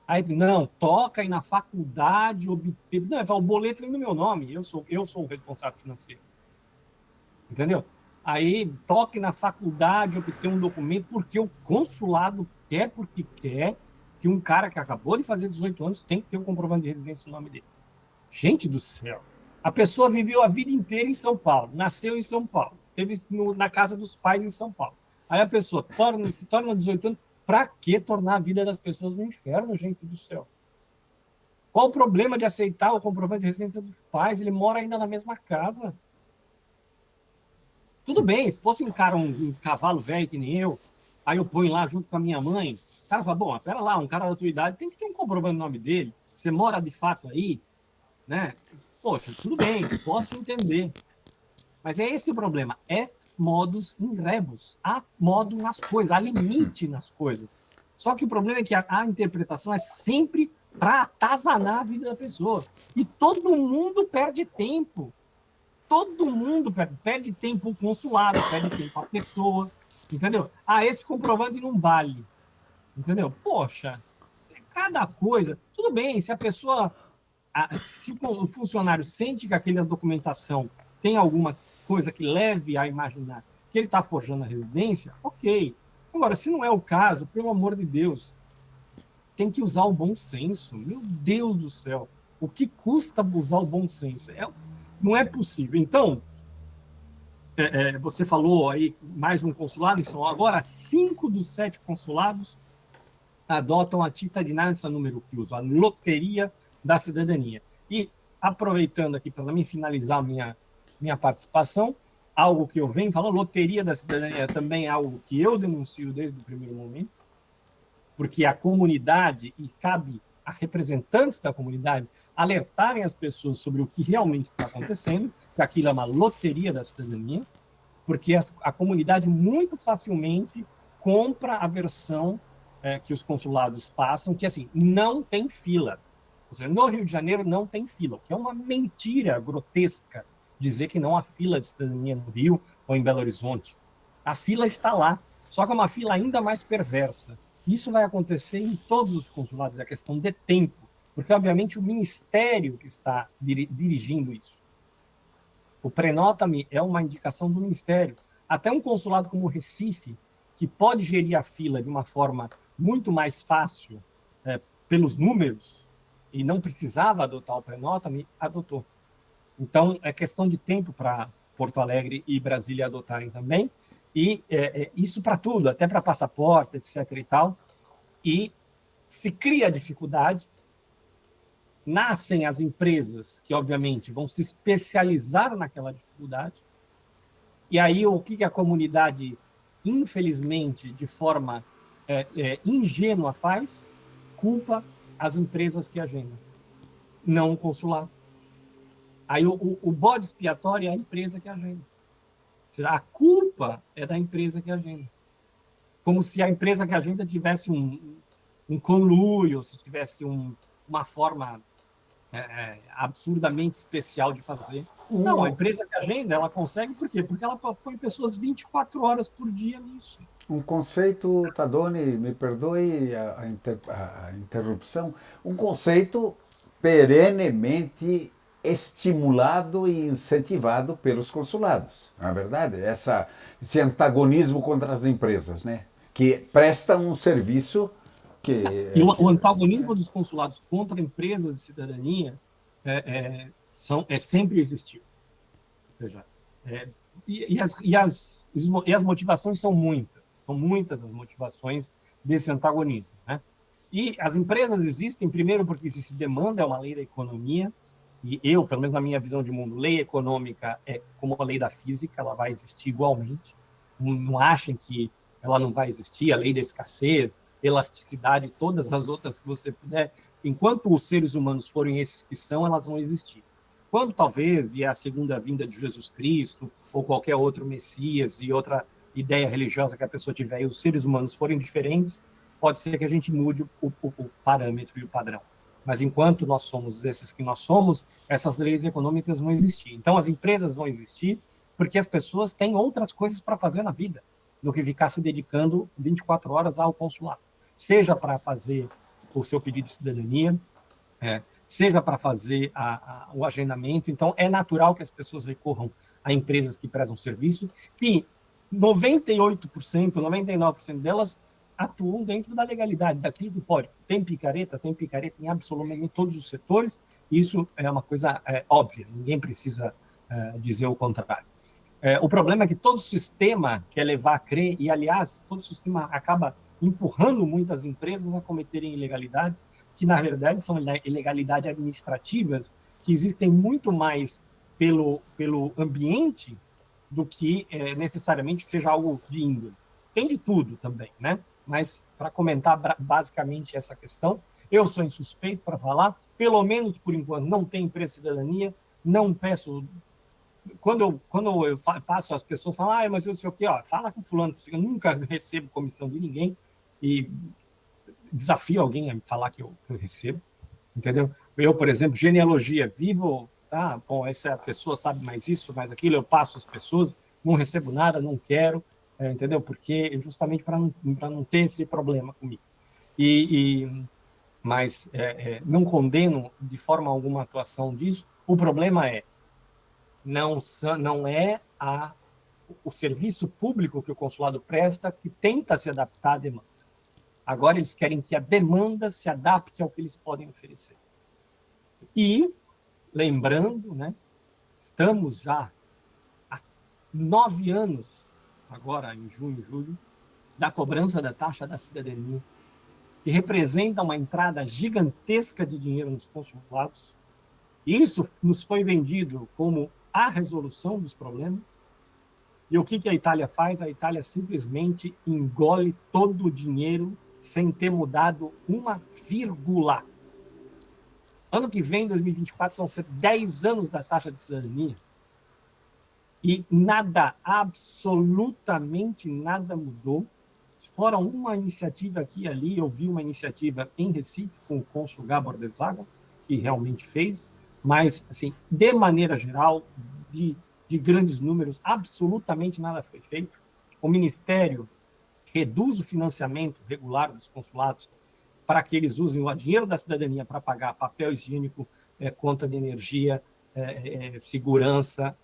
Aí, não, toca aí na faculdade, obter... Não, ele fala, o boleto vem no meu nome, eu sou o responsável financeiro. Entendeu? Aí, toque na faculdade, obter um documento, porque o consulado quer, porque quer, que um cara que acabou de fazer 18 anos tem que ter um comprovante de residência no nome dele. Gente do céu! A pessoa viveu a vida inteira em São Paulo, nasceu em São Paulo, teve na casa dos pais em São Paulo. Aí a pessoa se torna 18 anos, para que tornar a vida das pessoas no inferno, gente do céu? Qual o problema de aceitar o comprovante de residência dos pais? Ele mora ainda na mesma casa. Tudo bem, se fosse um cara, um cavalo velho que nem eu, aí eu ponho lá junto com a minha mãe, o cara fala, bom, pera lá, um cara da tua idade tem que ter um comprovante no nome dele, você mora de fato aí, né? Poxa, tudo bem, posso entender. Mas é esse o problema, é modus in rebus, há modo nas coisas, há limite nas coisas. Só que o problema é que a interpretação é sempre para atazanar a vida da pessoa. E todo mundo perde tempo. Todo mundo perde tempo o consulado, perde tempo a pessoa, entendeu? Esse comprovante não vale, entendeu? Poxa, cada coisa... Tudo bem, se a pessoa... Se o funcionário sente que aquela documentação tem alguma coisa que leve a imaginar que ele está forjando a residência, ok. Agora, se não é o caso, pelo amor de Deus, tem que usar o bom senso. Meu Deus do céu, o que custa usar o bom senso? Não é possível. Então, você falou aí mais um consulado em São Paulo. Agora, 5 dos 7 consulados adotam a cittadinanza número chiuso, a loteria da cidadania. E, aproveitando aqui para mim finalizar minha participação, algo que eu venho falando, loteria da cidadania também é algo que eu denuncio desde o primeiro momento, porque a comunidade, e cabe a representantes da comunidade, alertarem as pessoas sobre o que realmente está acontecendo, que aquilo é uma loteria da cidadania, porque a comunidade muito facilmente compra a versão que os consulados passam, que assim, não tem fila. Ou seja, no Rio de Janeiro não tem fila, que é uma mentira grotesca dizer que não há fila de cidadania no Rio ou em Belo Horizonte. A fila está lá, só que é uma fila ainda mais perversa. Isso vai acontecer em todos os consulados, é questão de tempo, porque, obviamente, o Ministério que está dirigindo isso. O Prenota-me é uma indicação do Ministério. Até um consulado como o Recife, que pode gerir a fila de uma forma muito mais fácil pelos números, e não precisava adotar o Prenota-me, adotou. Então, é questão de tempo para Porto Alegre e Brasília adotarem também, e isso para tudo, até para passaporte, etc. e tal, e se cria dificuldade, nascem as empresas que, obviamente, vão se especializar naquela dificuldade, e aí o que a comunidade, infelizmente, de forma ingênua faz? Culpa as empresas que agendam, não o consulado. Aí o bode expiatório é a empresa que agenda. Ou seja, a culpa é da empresa que agenda. Como se a empresa que agenda tivesse um conluio, se tivesse uma forma absurdamente especial de fazer. Não, a empresa que agenda, ela consegue, por quê? Porque ela põe pessoas 24 horas por dia nisso.
Um conceito, Tadoni, me perdoe a interrupção, um conceito perenemente estimulado e incentivado pelos consulados, não é verdade? Esse antagonismo contra as empresas, né? Que prestam um serviço que...
E o antagonismo dos consulados contra empresas de cidadania sempre existiu. Veja, e as motivações são muitas as motivações desse antagonismo, né? E as empresas existem, primeiro, porque existe demanda, é uma lei da economia, e eu, pelo menos na minha visão de mundo, lei econômica é como a lei da física, ela vai existir igualmente. Não achem que ela não vai existir, a lei da escassez, elasticidade, todas as outras que você puder. Enquanto os seres humanos forem esses que são, elas vão existir. quando talvez vier a segunda vinda de Jesus Cristo, ou qualquer outro Messias e outra ideia religiosa que a pessoa tiver, e os seres humanos forem diferentes, pode ser que a gente mude o parâmetro e o padrão. Mas enquanto nós somos esses que nós somos, essas leis econômicas vão existir. Então, as empresas vão existir porque as pessoas têm outras coisas para fazer na vida do que ficar se dedicando 24 horas ao consulado. Seja para fazer o seu pedido de cidadania, seja para fazer o agendamento. Então, é natural que as pessoas recorram a empresas que prestam serviço, e 98%, 99% delas atuam dentro da legalidade, daquilo que pode. Tem picareta em absolutamente todos os setores, e isso é uma coisa óbvia, ninguém precisa dizer o contrário. O problema é que todo sistema quer levar a crer, e, aliás, todo sistema acaba empurrando muitas empresas a cometerem ilegalidades, que, na verdade, são ilegalidades administrativas, que existem muito mais pelo ambiente do que necessariamente seja algo de índole. Tem de tudo também, né? Mas, para comentar basicamente essa questão, eu sou insuspeito para falar, pelo menos por enquanto, não tenho empresa de cidadania, não peço... Quando eu passo, as pessoas falam, mas eu não sei o quê, fala com fulano, eu nunca recebo comissão de ninguém, e desafio alguém a me falar que eu recebo, entendeu? Eu, por exemplo, genealogia, vivo, tá? Bom, essa pessoa sabe mais isso, mais aquilo, eu passo as pessoas, não recebo nada, não quero, entendeu? Porque justamente para não ter esse problema comigo. Mas não condeno de forma alguma a atuação disso. O problema não é o serviço público que o consulado presta que tenta se adaptar à demanda. Agora eles querem que a demanda se adapte ao que eles podem oferecer. E, lembrando, né, estamos já há 9 anos, agora em junho, julho, da cobrança da taxa da cidadania, que representa uma entrada gigantesca de dinheiro nos consulados. Isso nos foi vendido como a resolução dos problemas. E o que a Itália faz? A Itália simplesmente engole todo o dinheiro sem ter mudado uma vírgula. Ano que vem, 2024, são 10 anos da taxa de cidadania. E nada, absolutamente nada mudou. Fora uma iniciativa aqui e ali, eu vi uma iniciativa em Recife, com o cônsul Gabor de Zaga, que realmente fez, mas, assim, de maneira geral, de grandes números, absolutamente nada foi feito. O Ministério reduz o financiamento regular dos consulados para que eles usem o dinheiro da cidadania para pagar papel higiênico, conta de energia, segurança,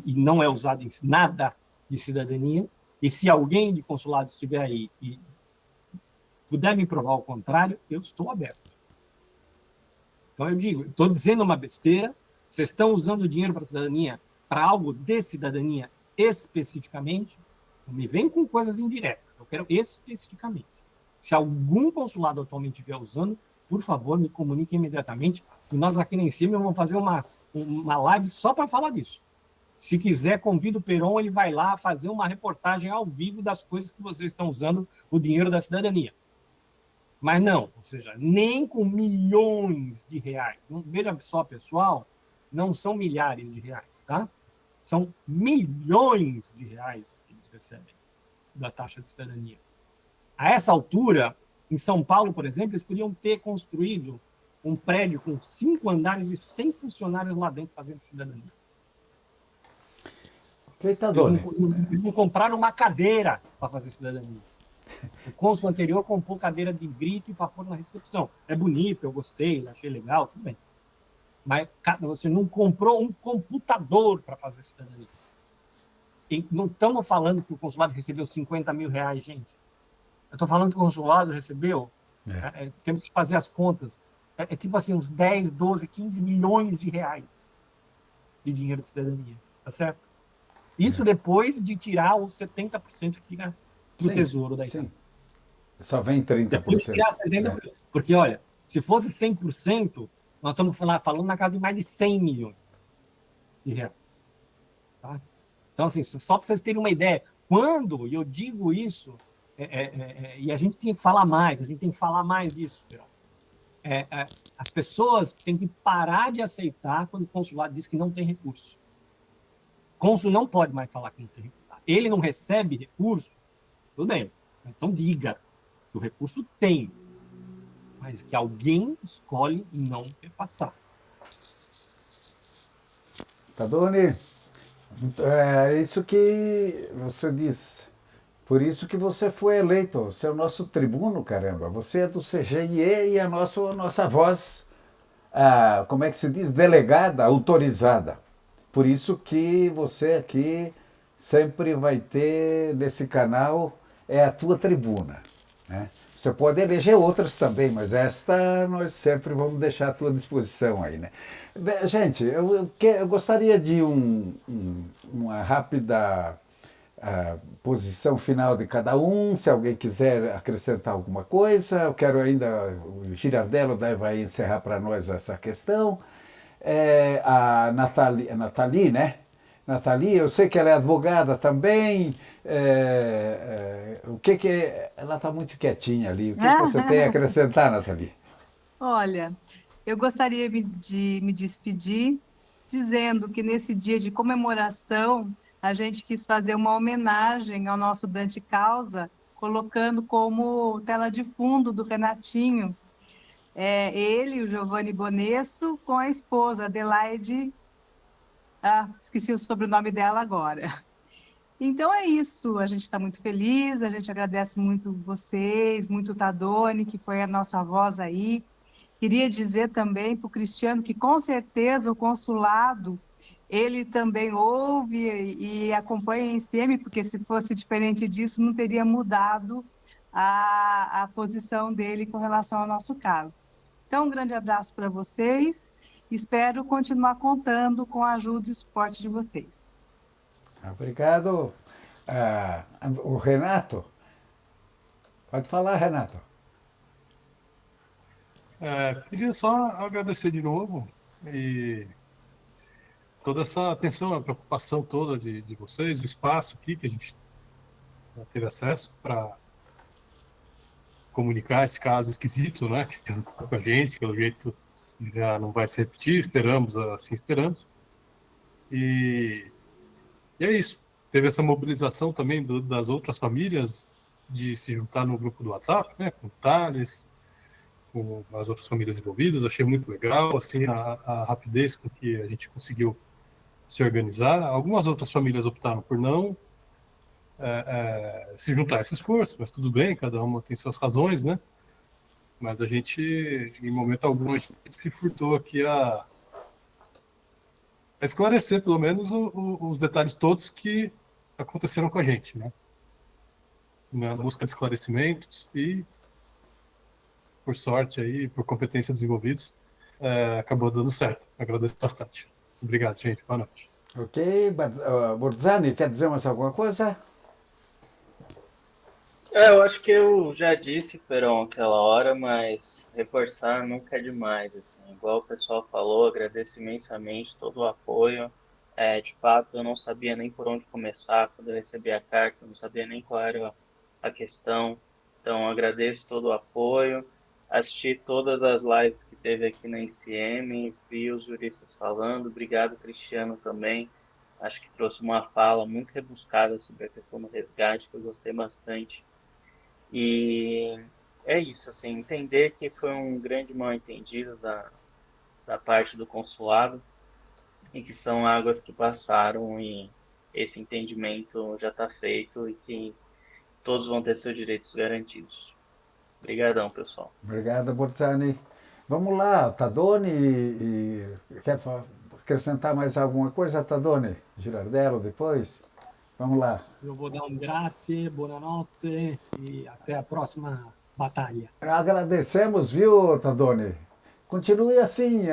e não é usado em nada de cidadania. E se alguém de consulado estiver aí e puder me provar o contrário, eu estou aberto. Então, eu digo, estou dizendo uma besteira, vocês estão usando o dinheiro para a cidadania, para algo de cidadania especificamente, não me vem com coisas indiretas, eu quero especificamente. Se algum consulado atualmente estiver usando, por favor, me comunique imediatamente, e nós aqui em cima vamos fazer uma live só para falar disso. Se quiser, convido o Peron, ele vai lá fazer uma reportagem ao vivo das coisas que vocês estão usando o dinheiro da cidadania. Mas não, ou seja, nem com milhões de reais. Não, veja só, pessoal, não são milhares de reais, tá? São milhões de reais que eles recebem da taxa de cidadania. A essa altura, em São Paulo, por exemplo, eles podiam ter construído um prédio com 5 andares e 100 funcionários lá dentro fazendo cidadania. Eles não compraram uma cadeira para fazer cidadania. O cônsul anterior comprou cadeira de grife para pôr na recepção. É bonito, eu gostei, achei legal, tudo bem. Mas você não comprou um computador para fazer cidadania. E não estamos falando que o consulado recebeu 50 mil reais, gente. Eu estou falando que o consulado recebeu, temos que fazer as contas, tipo assim, uns 10, 12, 15 milhões de reais de dinheiro de cidadania, tá certo? Isso depois de tirar os 70% que fica do tesouro da Itália.
Só vem 30%.
Depois de tirar 70%. Porque, olha, se fosse 100%, nós estamos falando na casa de mais de 100 milhões de reais. Tá? Então, assim, só para vocês terem uma ideia, quando eu digo isso, e a gente tinha que falar mais, a gente tem que falar mais disso, as pessoas têm que parar de aceitar quando o consulado diz que não tem recurso. O cônsul não pode mais falar que não tem recurso. Ele não recebe recurso, tudo bem. Então diga que o recurso tem, mas que alguém escolhe não repassar.
Tadoni, é isso que você diz. Por isso que você foi eleito. Você é o nosso tribuno, caramba. Você é do CGIE e a nossa voz, como é que se diz? Delegada, autorizada. Por isso que você aqui sempre vai ter, nesse canal, a tua tribuna. Né? Você pode eleger outras também, mas esta nós sempre vamos deixar à tua disposição aí. Né? Gente, eu gostaria de uma rápida posição final de cada um, se alguém quiser acrescentar alguma coisa. Eu quero ainda, o Girardello vai encerrar para nós essa questão. A Nathalie, né? Nathalie, eu sei que ela é advogada também. Ela está muito quietinha ali. O que você tem a acrescentar, Nathalie?
Olha, eu gostaria de me despedir dizendo que nesse dia de comemoração a gente quis fazer uma homenagem ao nosso Dante Causa, colocando como tela de fundo do Renatinho ele, o Giovanni Bonesso, com a esposa, Adelaide. Esqueci o sobrenome dela agora. Então é isso, a gente está muito feliz, a gente agradece muito vocês, muito o Tadoni, que foi a nossa voz aí. Queria dizer também para o Cristiano que com certeza o consulado, ele também ouve e acompanha a NCM, porque se fosse diferente disso, não teria mudado a posição dele com relação ao nosso caso. Então, um grande abraço para vocês. Espero continuar contando com a ajuda e o suporte de vocês.
Obrigado. O Renato? Pode falar, Renato.
Queria só agradecer de novo e toda essa atenção, a preocupação toda de vocês, o espaço aqui que a gente teve acesso para comunicar esse caso esquisito, né, que com a gente, pelo jeito já não vai se repetir, assim esperamos. E é isso. Teve essa mobilização também das outras famílias de se juntar no grupo do WhatsApp, né, com o Thales, com as outras famílias envolvidas. Achei muito legal assim a rapidez com que a gente conseguiu se organizar. Algumas outras famílias optaram por não se juntar a esse esforço, mas tudo bem, cada uma tem suas razões, né? Mas a gente, em momento algum, a gente se furtou aqui a esclarecer, pelo menos, os detalhes todos que aconteceram com a gente, né? Na busca de esclarecimentos e, por sorte, aí, por competência dos envolvidos, acabou dando certo. Agradeço bastante. Obrigado, gente. Boa noite.
Ok. Borzani, quer dizer mais alguma coisa?
Eu acho que eu já disse, Peron, aquela hora, mas reforçar nunca é demais, assim. Igual o pessoal falou, agradeço imensamente todo o apoio. De fato, eu não sabia nem por onde começar quando eu recebi a carta, não sabia nem qual era a questão. Então, agradeço todo o apoio. Assisti todas as lives que teve aqui na NCM, vi os juristas falando. Obrigado, Cristiano, também. Acho que trouxe uma fala muito rebuscada sobre a questão do resgate, que eu gostei bastante. E é isso, assim, entender que foi um grande mal-entendido da parte do consulado e que são águas que passaram e esse entendimento já está feito e que todos vão ter seus direitos garantidos. Obrigadão, pessoal.
Obrigado, Borzani. Vamos lá, Tadoni, quer acrescentar mais alguma coisa, Tadoni? Girardello depois? Vamos lá.
Eu vou dar um grazie, buonanotte e até a próxima batalha.
Agradecemos, viu, Tadoni? Continue assim,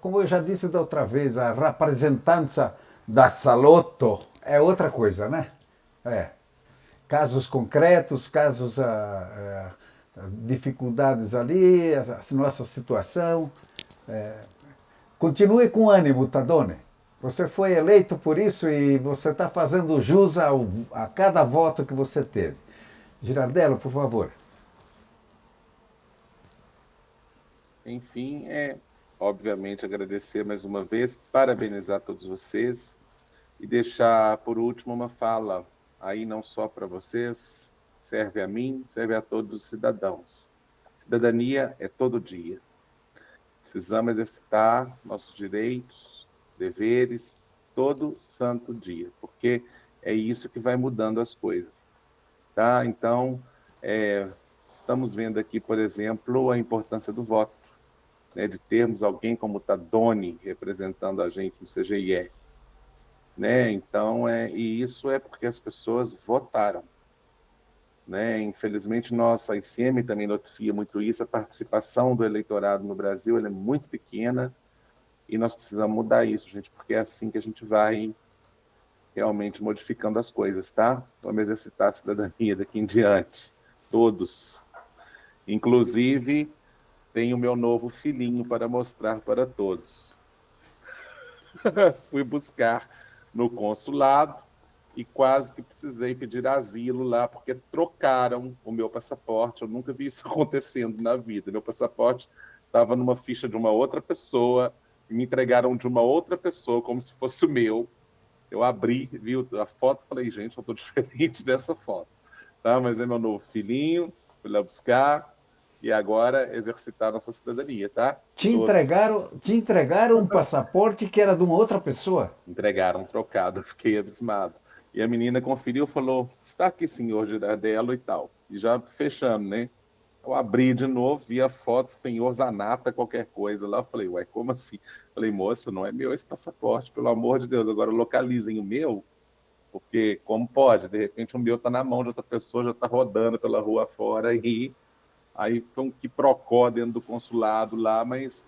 como eu já disse da outra vez, a representança da Salotto é outra coisa, né? Casos concretos, casos, dificuldades ali, a nossa situação. Continue com ânimo, Tadoni. Você foi eleito por isso e você está fazendo jus a cada voto que você teve. Girardello, por favor.
enfim, obviamente agradecer mais uma vez, parabenizar todos vocês e deixar por último uma fala aí não só para vocês, serve a mim, serve a todos os cidadãos. Cidadania é todo dia. Precisamos exercitar nossos direitos, deveres, todo santo dia, porque é isso que vai mudando as coisas. Tá? Então, estamos vendo aqui, por exemplo, a importância do voto, né, de termos alguém como o Tadoni representando a gente no CGIE. Né? Então, e isso é porque as pessoas votaram. Né? Infelizmente, a ICM também noticia muito isso, a participação do eleitorado no Brasil ela é muito pequena e nós precisamos mudar isso, gente, porque é assim que a gente vai realmente modificando as coisas, tá? Vamos exercitar a cidadania daqui em diante, todos. Inclusive, tenho o meu novo filhinho para mostrar para todos. Fui buscar no consulado e quase que precisei pedir asilo lá, porque trocaram o meu passaporte. Eu nunca vi isso acontecendo na vida. Meu passaporte estava numa ficha de uma outra pessoa, e me entregaram de uma outra pessoa, como se fosse o meu. Eu abri, vi a foto e falei, gente, eu estou diferente dessa foto. Tá? Mas é meu novo filhinho, fui lá buscar, e agora exercitar nossa cidadania, tá?
Te entregaram um passaporte que era de uma outra pessoa?
Entregaram trocado, eu fiquei abismado. E a menina conferiu e falou, está aqui, senhor Giradelo e tal. E já fechamos, né? Eu abri de novo, vi a foto, senhor Zanata, qualquer coisa lá. Eu falei, ué, como assim? Falei, moça, não é meu esse passaporte, pelo amor de Deus. Agora localizem o meu, porque como pode? De repente o meu está na mão de outra pessoa, já está rodando pela rua fora e aí foi um quiprocó dentro do consulado lá, mas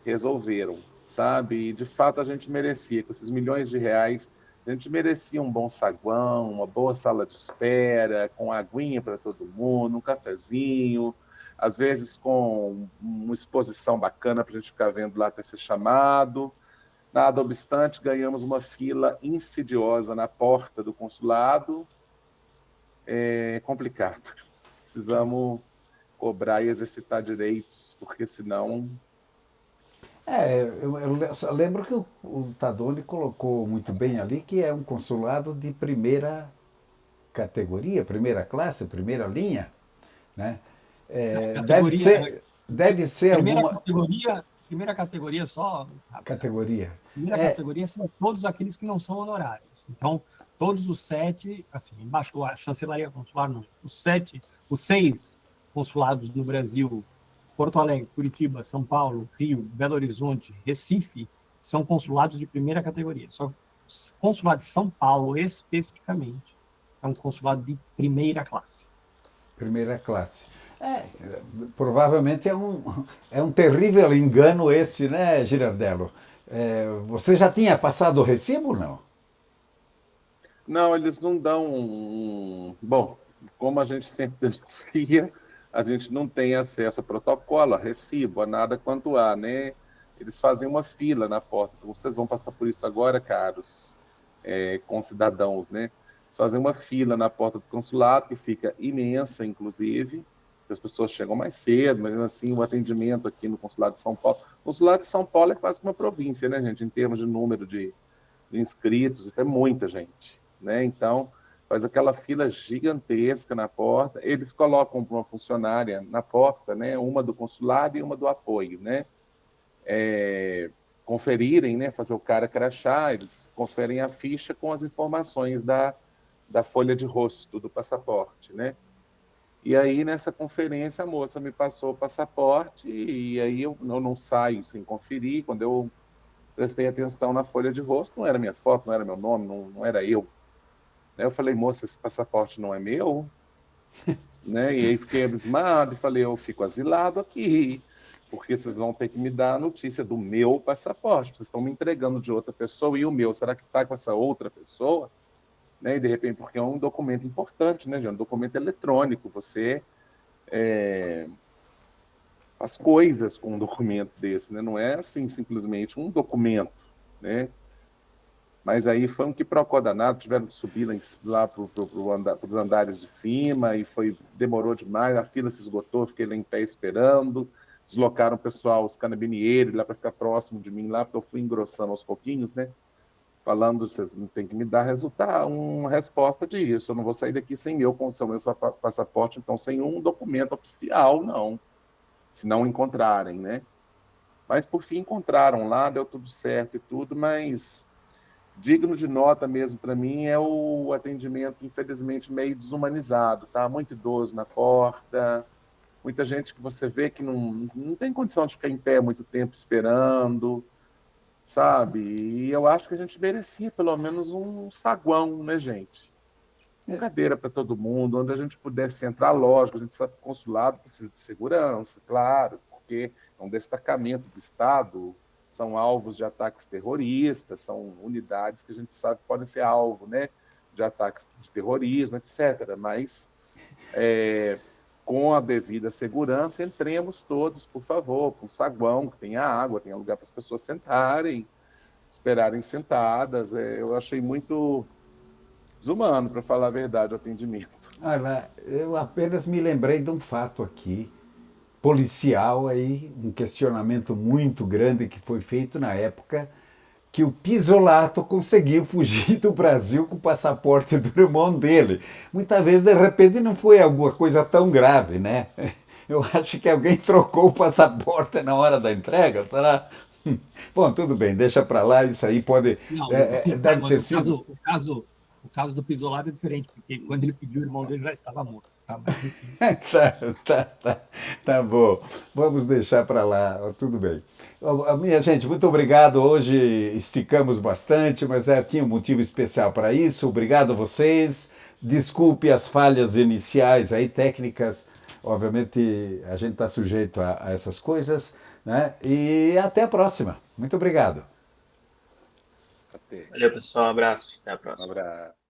resolveram, sabe? E de fato a gente merecia, com esses milhões de reais, a gente merecia um bom saguão, uma boa sala de espera, com aguinha para todo mundo, um cafezinho, às vezes com uma exposição bacana para a gente ficar vendo lá até ser chamado. Nada obstante, ganhamos uma fila insidiosa na porta do consulado. É complicado. Precisamos cobrar e exercitar direitos, porque senão...
Eu lembro que o Tadoni colocou muito bem ali que é um consulado de primeira categoria, primeira classe, primeira linha, né? Deve ser alguma
primeira categoria só.
categoria.
Primeira categoria são todos aqueles que não são honorários. Então, todos os 7, assim, embaixo a chancelaria consular, os 6 consulados no Brasil, Porto Alegre, Curitiba, São Paulo, Rio, Belo Horizonte, Recife, são consulados de primeira categoria. Só o consulado de São Paulo, especificamente, é um consulado de primeira classe.
Primeira classe. Provavelmente é um terrível engano esse, né, Girardello? Você já tinha passado o recibo, não?
Não, eles não dão... Bom, como a gente sempre denuncia, a gente não tem acesso a protocolo, a recibo, a nada quanto há, né? Eles fazem uma fila na porta. Vocês vão passar por isso agora, caros concidadãos, né? Eles fazem uma fila na porta do consulado, que fica imensa, inclusive. As pessoas chegam mais cedo, mas assim, o atendimento aqui no consulado de São Paulo... O consulado de São Paulo é quase uma província, né, gente? Em termos de número de inscritos, é muita gente, né? Então... faz aquela fila gigantesca na porta, eles colocam uma funcionária na porta, né, uma do consulado e uma do apoio, né, conferirem, né, fazer o cara crachá, eles conferem a ficha com as informações da folha de rosto do passaporte, né, e aí nessa conferência a moça me passou o passaporte e aí eu não saio sem conferir, quando eu prestei atenção na folha de rosto, não era minha foto, não era meu nome, não era eu. Eu falei, moça, esse passaporte não é meu? Né? E aí fiquei abismado e falei, eu fico asilado aqui, porque vocês vão ter que me dar a notícia do meu passaporte. Vocês estão me entregando de outra pessoa e o meu, será que está com essa outra pessoa? Né? E de repente, porque é um documento importante, né, gente? Um documento eletrônico, você faz coisas com um documento desse, né? Não é assim simplesmente um documento, né? Mas aí foi um quiprocó danado, tiveram que subir lá para os andares de cima, e demorou demais, a fila se esgotou, fiquei lá em pé esperando, deslocaram o pessoal, os carabinieri, lá para ficar próximo de mim, lá, porque eu fui engrossando aos pouquinhos, né? Falando, vocês têm que me dar uma resposta disso. Eu não vou sair daqui sem com o meu passaporte, então sem um documento oficial, não. Se não encontrarem, né? Mas, por fim, encontraram lá, deu tudo certo e tudo, mas digno de nota mesmo para mim é o atendimento, infelizmente, meio desumanizado, tá? Muito idoso na porta, muita gente que você vê que não tem condição de ficar em pé muito tempo esperando, sabe? E eu acho que a gente merecia pelo menos um saguão, né, gente? Uma cadeira para todo mundo, onde a gente pudesse entrar, lógico, a gente sabe que o consulado precisa de segurança, claro, porque é um destacamento do Estado, são alvos de ataques terroristas, são unidades que a gente sabe que podem ser alvo, né, de ataques de terrorismo, etc. Mas, com a devida segurança, entremos todos, por favor, com um saguão, que tenha água, tenha lugar para as pessoas sentarem, esperarem sentadas. Eu achei muito desumano, para falar a verdade, o atendimento.
Olha, eu apenas me lembrei de um fato aqui, policial aí, um questionamento muito grande que foi feito na época, que o Pisolato conseguiu fugir do Brasil com o passaporte do irmão dele. Muitas vezes, de repente, não foi alguma coisa tão grave, né? Eu acho que alguém trocou o passaporte na hora da entrega, será? Bom, tudo bem, deixa para lá, isso aí pode...
Não,
deve ter sido...
o caso do Pisolado é diferente, porque quando ele pediu, o irmão dele já estava morto. Tá, mas, enfim.
Tá bom. Vamos deixar para lá, tudo bem. Minha gente, muito obrigado. Hoje esticamos bastante, mas tinha um motivo especial para isso. Obrigado a vocês. Desculpe as falhas iniciais aí, técnicas. Obviamente, a gente está sujeito a essas coisas, né? E até a próxima. Muito obrigado.
Até.
Valeu, pessoal. Um abraço. Até a
Um
próxima.
abraço.